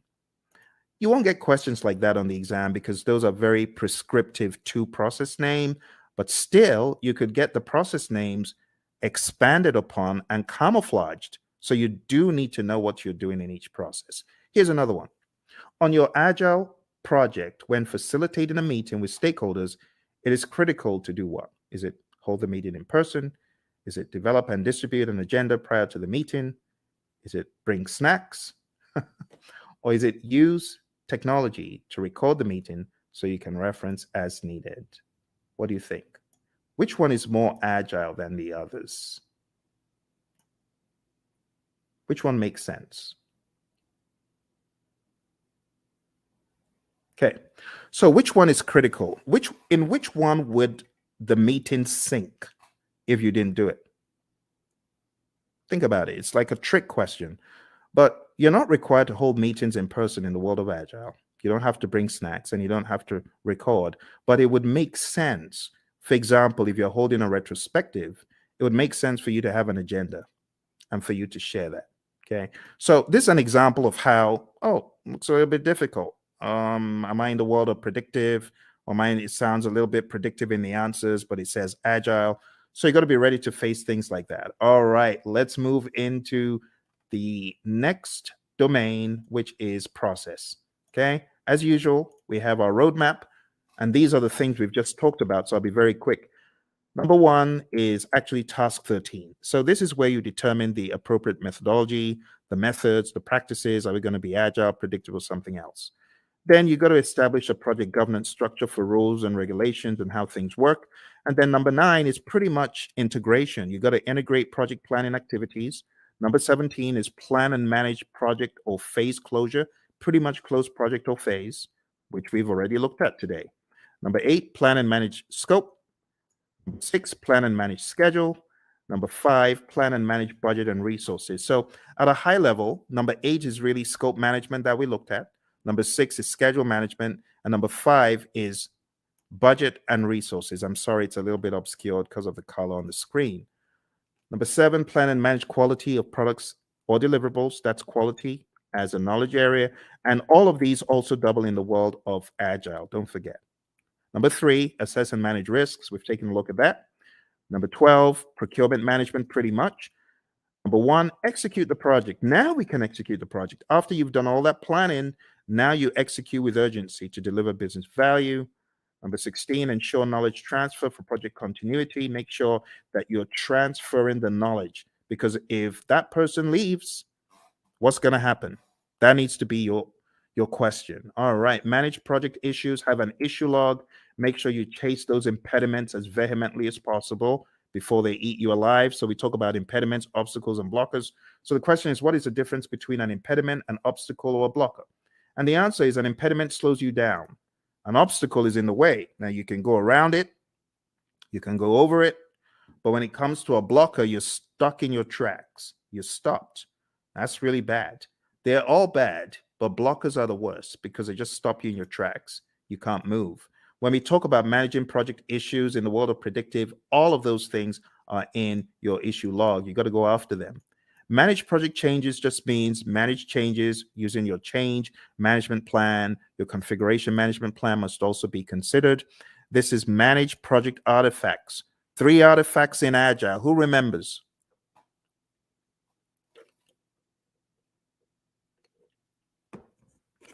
You won't get questions like that on the exam because those are very prescriptive to process name, but still you could get the process names expanded upon and camouflaged. So you do need to know what you're doing in each process. Here's another one. On your Agile project, when facilitating a meeting with stakeholders, it is critical to do what? Is it hold the meeting in person? Is it develop and distribute an agenda prior to the meeting? Is it bring snacks? Or is it use technology to record the meeting so you can reference as needed? What do you think? Which one is more agile than the others? Which one makes sense? Okay, so which one is critical? In which one would the meeting sink if you didn't do it? Think about it. It's like a trick question. But you're not required to hold meetings in person in the world of Agile. You don't have to bring snacks and you don't have to record, but it would make sense. For example, if you're holding a retrospective, it would make sense for you to have an agenda and for you to share that. Okay. So this is an example of how, oh, looks a little bit difficult. Am I in the world of predictive? Or mine, it sounds a little bit predictive in the answers, but it says Agile. So you got to be ready to face things like that. All right, let's move into the next domain, which is process. Okay. As usual, we have our roadmap, and these are the things we've just talked about. So I'll be very quick. Number one is actually task 13. So this is where you determine the appropriate methodology, the methods, the practices. Are we going to be agile, predictive, or something else? Then you got to establish a project governance structure for rules and regulations and how things work. And then number 9 is pretty much integration. You got to integrate project planning activities. Number 17 is plan and manage project or phase closure, pretty much close project or phase, which we've already looked at today. Number 8, plan and manage scope. Number 6, plan and manage schedule. Number 5, plan and manage budget and resources. So at a high level, number 8 is really scope management that we looked at. Number 6 is schedule management. And number 5 is budget and resources. I'm sorry, it's a little bit obscured because of the color on the screen. Number 7, plan and manage quality of products or deliverables. That's quality as a knowledge area. And all of these also double in the world of Agile. Don't forget. Number 3, assess and manage risks. We've taken a look at that. Number 12, procurement management, pretty much. Number 1, execute the project. Now we can execute the project. After you've done all that planning, now you execute with urgency to deliver business value. Number 16, ensure knowledge transfer for project continuity. Make sure that you're transferring the knowledge, because if that person leaves, what's going to happen? That needs to be your question. All right, manage project issues, have an issue log. Make sure you chase those impediments as vehemently as possible before they eat you alive. So we talk about impediments, obstacles, and blockers. So the question is, what is the difference between an impediment, an obstacle, or a blocker? And the answer is an impediment slows you down. An obstacle is in the way. Now you can go around it, you can go over it, but when it comes to a blocker, you're stuck in your tracks. You're stopped. That's really bad. They're all bad, but blockers are the worst because they just stop you in your tracks. You can't move. When we talk about managing project issues in the world of predictive, all of those things are in your issue log. You got to go after them. Manage project changes just means manage changes using your change management plan. Your configuration management plan must also be considered. This is manage project artifacts. 3 artifacts in Agile. Who remembers?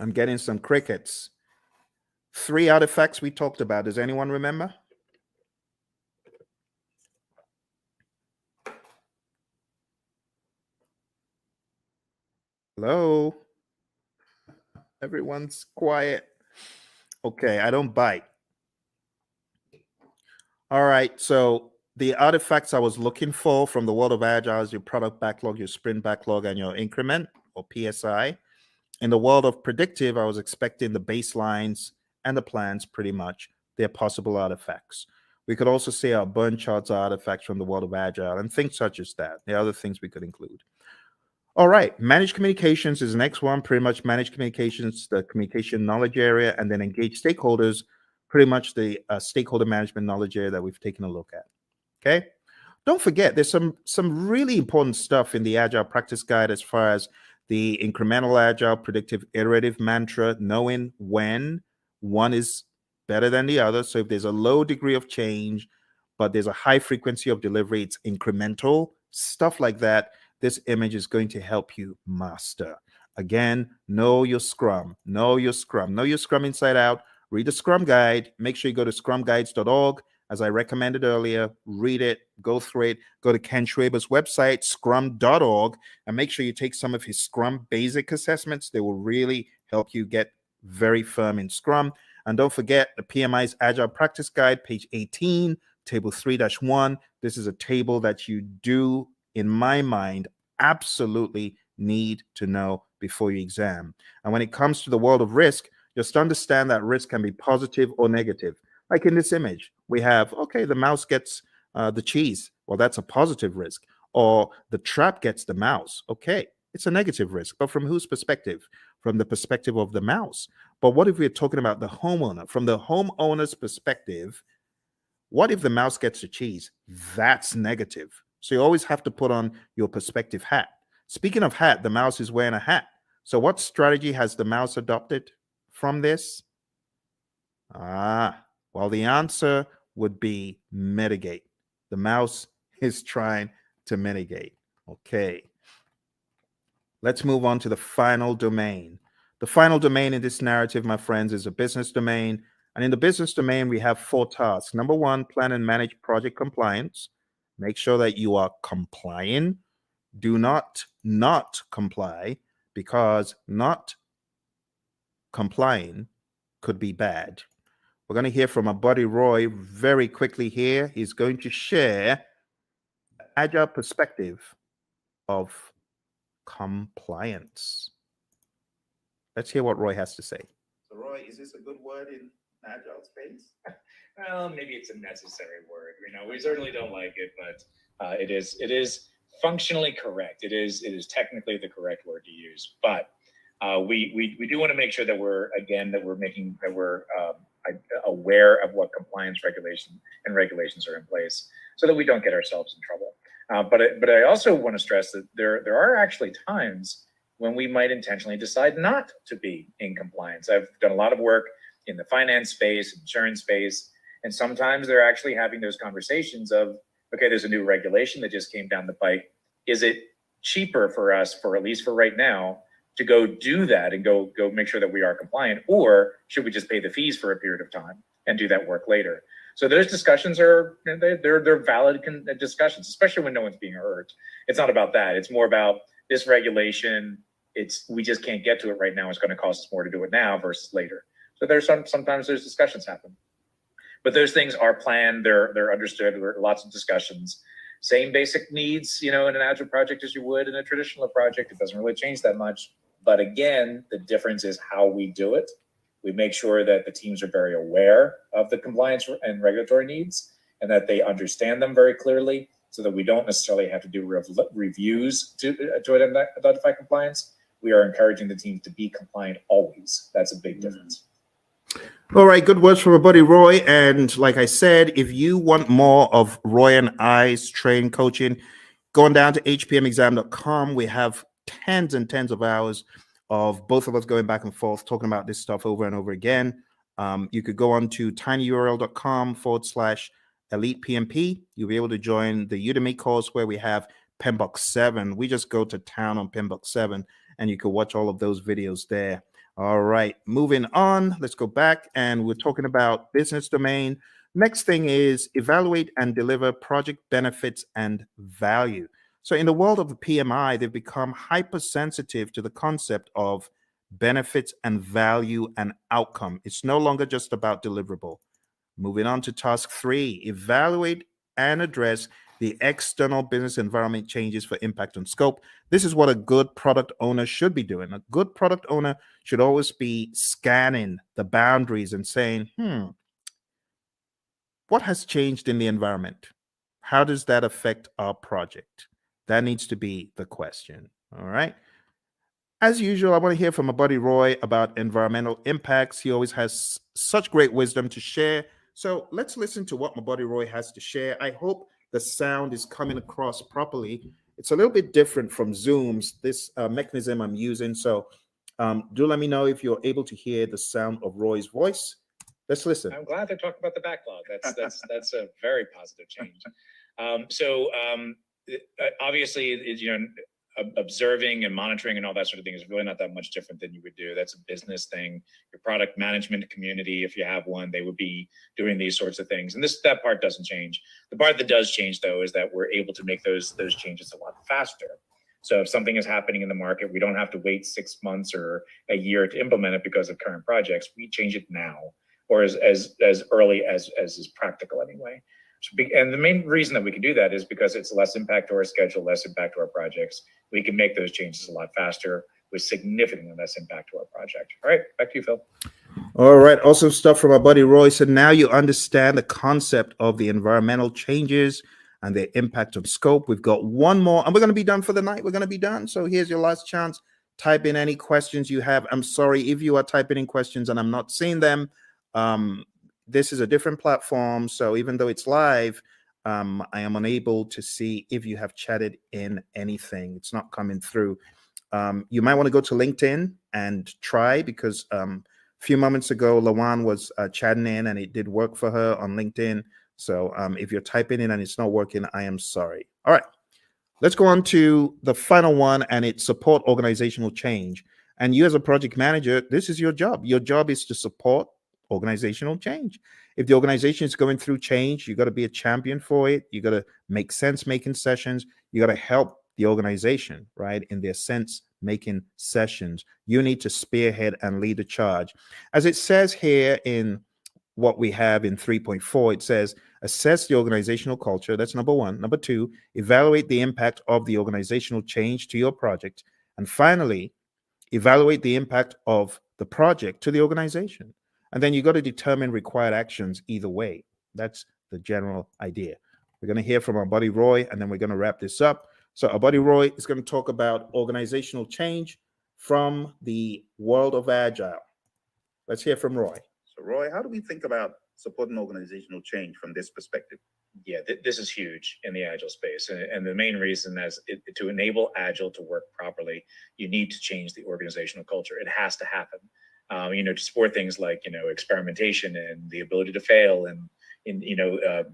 I'm getting some crickets. 3 artifacts we talked about. Does anyone remember? Hello? Everyone's quiet. Okay, I don't bite. All right, so the artifacts I was looking for from the world of Agile is your product backlog, your sprint backlog, and your increment or PSI. In the world of predictive, I was expecting the baselines and the plans pretty much. They're possible artifacts. We could also say our burn charts are artifacts from the world of Agile and things such as that. There are other things we could include. All right, managed communications is the next one. Pretty much managed communications, the communication knowledge area, and then engage stakeholders pretty much the stakeholder management knowledge area that we've taken a look at. Okay. Don't forget, there's some really important stuff in the Agile Practice Guide as far as the incremental Agile predictive iterative mantra, knowing when one is better than the other. So if there's a low degree of change, but there's a high frequency of delivery, it's incremental, stuff like that. This image is going to help you master. Again, know your Scrum, know your Scrum, know your Scrum inside out. Read the Scrum Guide. Make sure you go to scrumguides.org. As I recommended earlier, read it, go through it, go to Ken Schwaber's website, scrum.org, and make sure you take some of his Scrum basic assessments. They will really help you get very firm in Scrum. And don't forget the PMI's Agile Practice Guide, page 18, table 3-1. This is a table that you do, in my mind, absolutely need to know before your exam. And when it comes to the world of risk, just understand that risk can be positive or negative. Like in this image, we have, okay, the mouse gets the cheese. Well, that's a positive risk. Or the trap gets the mouse. Okay, it's a negative risk. But from whose perspective? From the perspective of the mouse. But what if we're talking about the homeowner? From the homeowner's perspective, what if the mouse gets the cheese? That's negative. So you always have to put on your perspective hat. Speaking of hat, the mouse is wearing a hat. So what strategy has the mouse adopted from this? Well, the answer would be mitigate. The mouse is trying to mitigate. Okay. Let's move on to the final domain. The final domain in this narrative, my friends, is a business domain. And in the business domain, we have 4 tasks. Number 1, plan and manage project compliance. Make sure that you are complying. Do not comply, because not complying could be bad. We're going to hear from our buddy Roy very quickly here. He's going to share an Agile perspective of compliance. Let's hear what Roy has to say. So Roy, is this a good word in Agile space? Well, maybe it's a necessary word. We certainly don't like it, but it is functionally correct. It is technically the correct word to use. But we do want to make sure that we're aware of what compliance regulations are in place, so that we don't get ourselves in trouble. But I also want to stress that there are actually times when we might intentionally decide not to be in compliance. I've done a lot of work in the finance space, insurance space, and sometimes they're actually having those conversations of, okay, there's a new regulation that just came down the pike. Is it cheaper for us, for at least for right now, to go do that and go make sure that we are compliant, or should we just pay the fees for a period of time and do that work later? So those discussions they're valid discussions, especially when no one's being hurt. It's not about that. It's more about this regulation. We just can't get to it right now. It's going to cost us more to do it now versus later. So there's sometimes those discussions happen, but those things are planned. They're understood. There are lots of discussions. Same basic needs, in an Agile project as you would in a traditional project. It doesn't really change that much. But again, the difference is how we do it. We make sure that the teams are very aware of the compliance and regulatory needs, and that they understand them very clearly, so that we don't necessarily have to do reviews to identify compliance. We are encouraging the teams to be compliant always. That's a big difference. All right, good words from our buddy Roy. And like I said, if you want more of Roy and I's training coaching, going down to hpmexam.com, we have tens and tens of hours of both of us going back and forth talking about this stuff over and over again. You could go on to tinyurl.com/elite PMP. You'll be able to join the Udemy course where we have PMBOK 7. We just go to town on PMBOK 7, and you can watch all of those videos there. All right, moving on. Let's go back, and we're talking about business domain. Next thing is evaluate and deliver project benefits and value. So in the world of the PMI, they've become hypersensitive to the concept of benefits and value and outcome. It's no longer just about deliverable. Moving on to task 3, evaluate and address the external business environment changes for impact on scope. This is what a good product owner should be doing. A good product owner should always be scanning the boundaries and saying, what has changed in the environment? How does that affect our project? That needs to be the question. All right. As usual, I want to hear from my buddy Roy about environmental impacts. He always has such great wisdom to share. So let's listen to what my buddy Roy has to share. I hope the sound is coming across properly. It's a little bit different from Zoom's, this mechanism I'm using. So do let me know if you're able to hear the sound of Roy's voice. Let's listen. I'm glad to talk about the backlog. That's a very positive change. Obviously, observing and monitoring and all that sort of thing is really not that much different than you would do. That's a business thing. Your product management community, if you have one, they would be doing these sorts of things. And that part doesn't change. The part that does change, though, is that we're able to make those changes a lot faster. So if something is happening in the market, we don't have to wait 6 months or a year to implement it because of current projects. We change it now, or as early as is practical anyway. And the main reason that we can do that is because it's less impact to our schedule, less impact to our projects. We can make those changes a lot faster with significantly less impact to our project. All right, back to you, Phil. All right, awesome stuff from our buddy Roy. So now you understand the concept of the environmental changes and their impact on scope. We've got one more, and we're going to be done for the night. We're going to be done. So here's your last chance. Type in any questions you have. I'm sorry if you are typing in questions and I'm not seeing them. This is a different platform, so even though it's live, I am unable to see if you have chatted in anything. It's not coming through. You might want to go to LinkedIn and try, because a few moments ago, Lawan was chatting in and it did work for her on LinkedIn. So if you're typing in and it's not working, I am sorry. All right, let's go on to the final one, and it's support organizational change. And you as a project manager, this is your job. Your job is to support organizational change. If the organization is going through change, you got to be a champion for it. You got to make sense making sessions. You got to help the organization, right, in their sense making sessions. You need to spearhead and lead the charge. As it says here in what we have in 3.4, it says assess the organizational culture. That's number one. Number two, evaluate the impact of the organizational change to your project. And finally, evaluate the impact of the project to the organization. And then you got to determine required actions either way. That's the general idea. We're going to hear from our buddy Roy, and then we're going to wrap this up. So our buddy Roy is going to talk about organizational change from the world of Agile. Let's hear from Roy. So Roy, how do we think about supporting organizational change from this perspective? Yeah, this is huge in the Agile space. And the main reason is to enable Agile to work properly, you need to change the organizational culture. It has to happen. To support things like, experimentation and the ability to fail and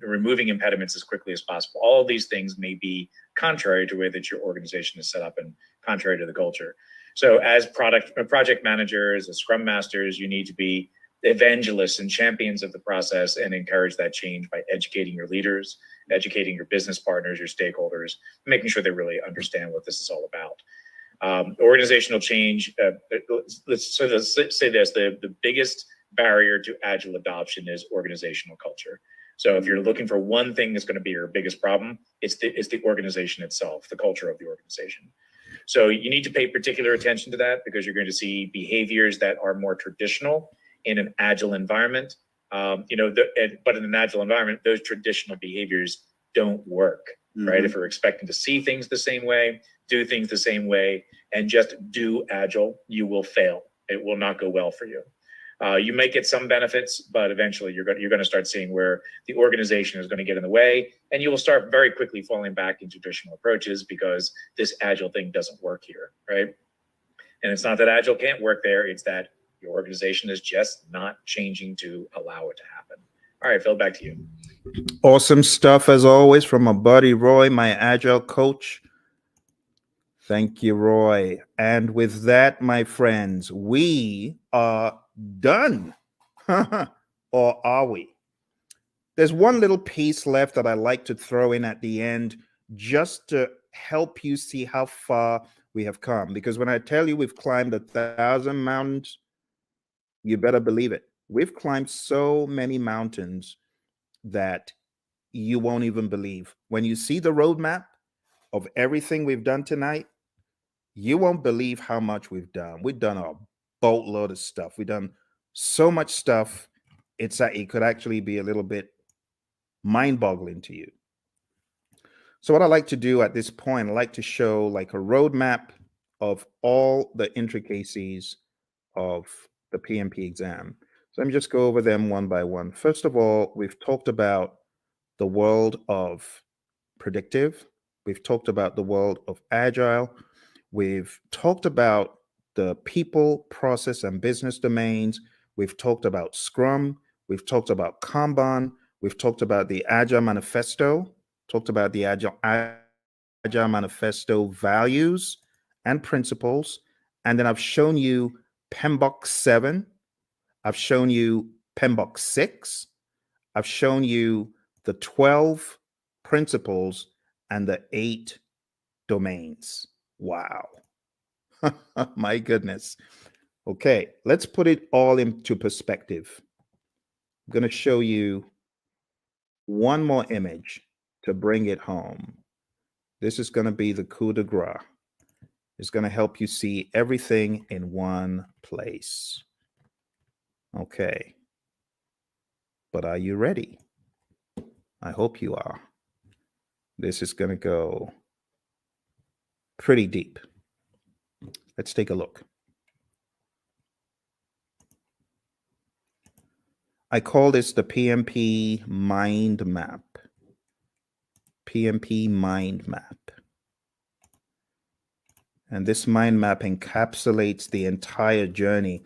removing impediments as quickly as possible. All of these things may be contrary to the way that your organization is set up and contrary to the culture. So as project managers, as scrum masters, you need to be evangelists and champions of the process and encourage that change by educating your leaders, educating your business partners, your stakeholders, making sure they really understand what this is all about. Organizational change, let's say this, the biggest barrier to Agile adoption is organizational culture. So if you're looking for one thing that's going to be your biggest problem, it's the organization itself, the culture of the organization. So you need to pay particular attention to that, because you're going to see behaviors that are more traditional in an Agile environment. But in an Agile environment, those traditional behaviors don't work, right? If you're expecting to see things the same way, do things the same way, and just do Agile, you will fail. It will not go well for you. You may get some benefits, but eventually you're going to start seeing where the organization is going to get in the way, and you will start very quickly falling back into traditional approaches because this Agile thing doesn't work here, right? And it's not that Agile can't work there, it's that your organization is just not changing to allow it to happen. All right, Phil, back to you. Awesome stuff as always from my buddy Roy, my Agile coach. Thank you, Roy. And with that, my friends, we are done. Or are we? There's one little piece left that I like to throw in at the end, just to help you see how far we have come. Because when I tell you we've climbed 1,000 mountains, you better believe it. We've climbed so many mountains that you won't even believe. When you see the roadmap of everything we've done tonight, you won't believe how much we've done. We've done a boatload of stuff. We've done so much stuff. It could actually be a little bit mind-boggling to you. So what I like to do at this point, I like to show like a roadmap of all the intricacies of the PMP exam. So let me just go over them one by one. First of all, we've talked about the world of predictive. We've talked about the world of agile. We've talked about the people, process, and business domains. We've talked about Scrum. We've talked about Kanban. We've talked about the Agile Manifesto, talked about the Agile Manifesto values and principles. And then I've shown you PMBOK 7. I've shown you PMBOK 6. I've shown you the 12 principles and the 8 domains. Wow. My goodness. Okay, let's put it all into perspective. I'm going to show you one more image to bring it home. This is going to be the coup de grace. It's going to help you see everything in one place. Okay. But are you ready? I hope you are. This is going to go pretty deep. Let's take a look. I call this the PMP mind map. PMP mind map. And this mind map encapsulates the entire journey.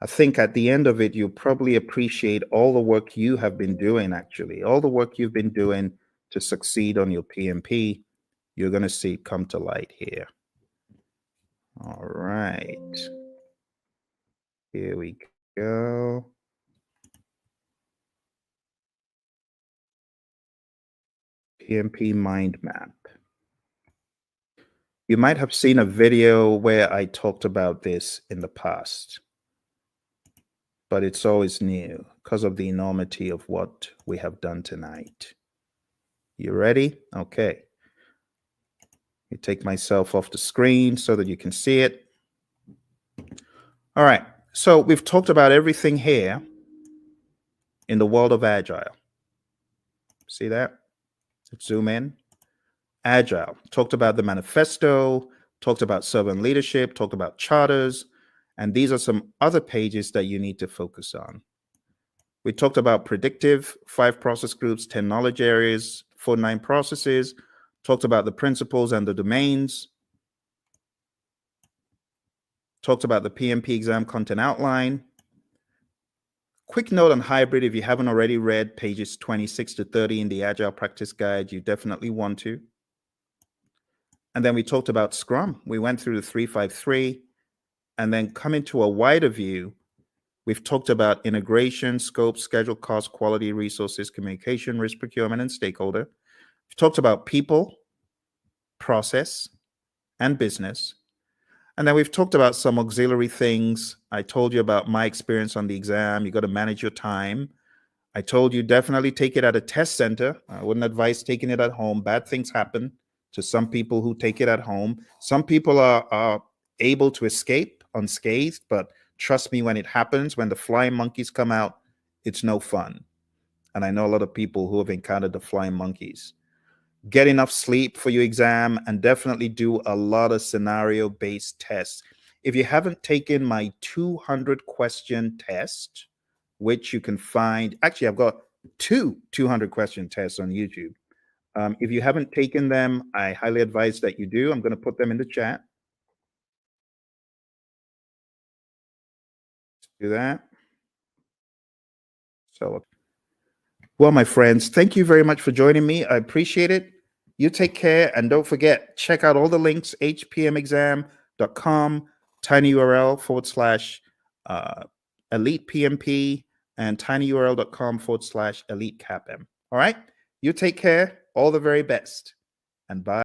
I think at the end of it, you'll probably appreciate all the work you have been doing, actually. All the work you've been doing to succeed on your PMP, you're going to see it come to light here. All right. Here we go. PMP mind map. You might have seen a video where I talked about this in the past, but it's always new because of the enormity of what we have done tonight. You ready? Okay. You take myself off the screen so that you can see it. All right. So we've talked about everything here in the world of Agile. See that? Let's zoom in. Agile. Talked about the manifesto, talked about servant leadership, talked about charters, and these are some other pages that you need to focus on. We talked about predictive, 5 process groups, 10 knowledge areas, 49 processes, talked about the principles and the domains, talked about the PMP exam content outline. Quick note on hybrid, if you haven't already read pages 26 to 30 in the Agile Practice Guide, you definitely want to. And then we talked about Scrum. We went through the 353, and then coming to a wider view, we've talked about integration, scope, schedule, cost, quality, resources, communication, risk, procurement, and stakeholder. We've talked about people, process, and business. And then we've talked about some auxiliary things. I told you about my experience on the exam. You got to manage your time. I told you definitely take it at a test center. I wouldn't advise taking it at home. Bad things happen to some people who take it at home. Some people are able to escape unscathed, but trust me, when it happens, when the flying monkeys come out, it's no fun. And I know a lot of people who have encountered the flying monkeys. Get enough sleep for your exam and definitely do a lot of scenario-based tests. If you haven't taken my 200-question test, which you can find, actually, I've got 2 200-question tests on YouTube. If you haven't taken them, I highly advise that you do. I'm going to put them in the chat. Do that. So, well, my friends, thank you very much for joining me. I appreciate it. You take care, and don't forget, check out all the links, hpmexam.com, tinyurl/elite PMP, and tinyurl.com/elite CAPM. All right? You take care. All the very best. And bye.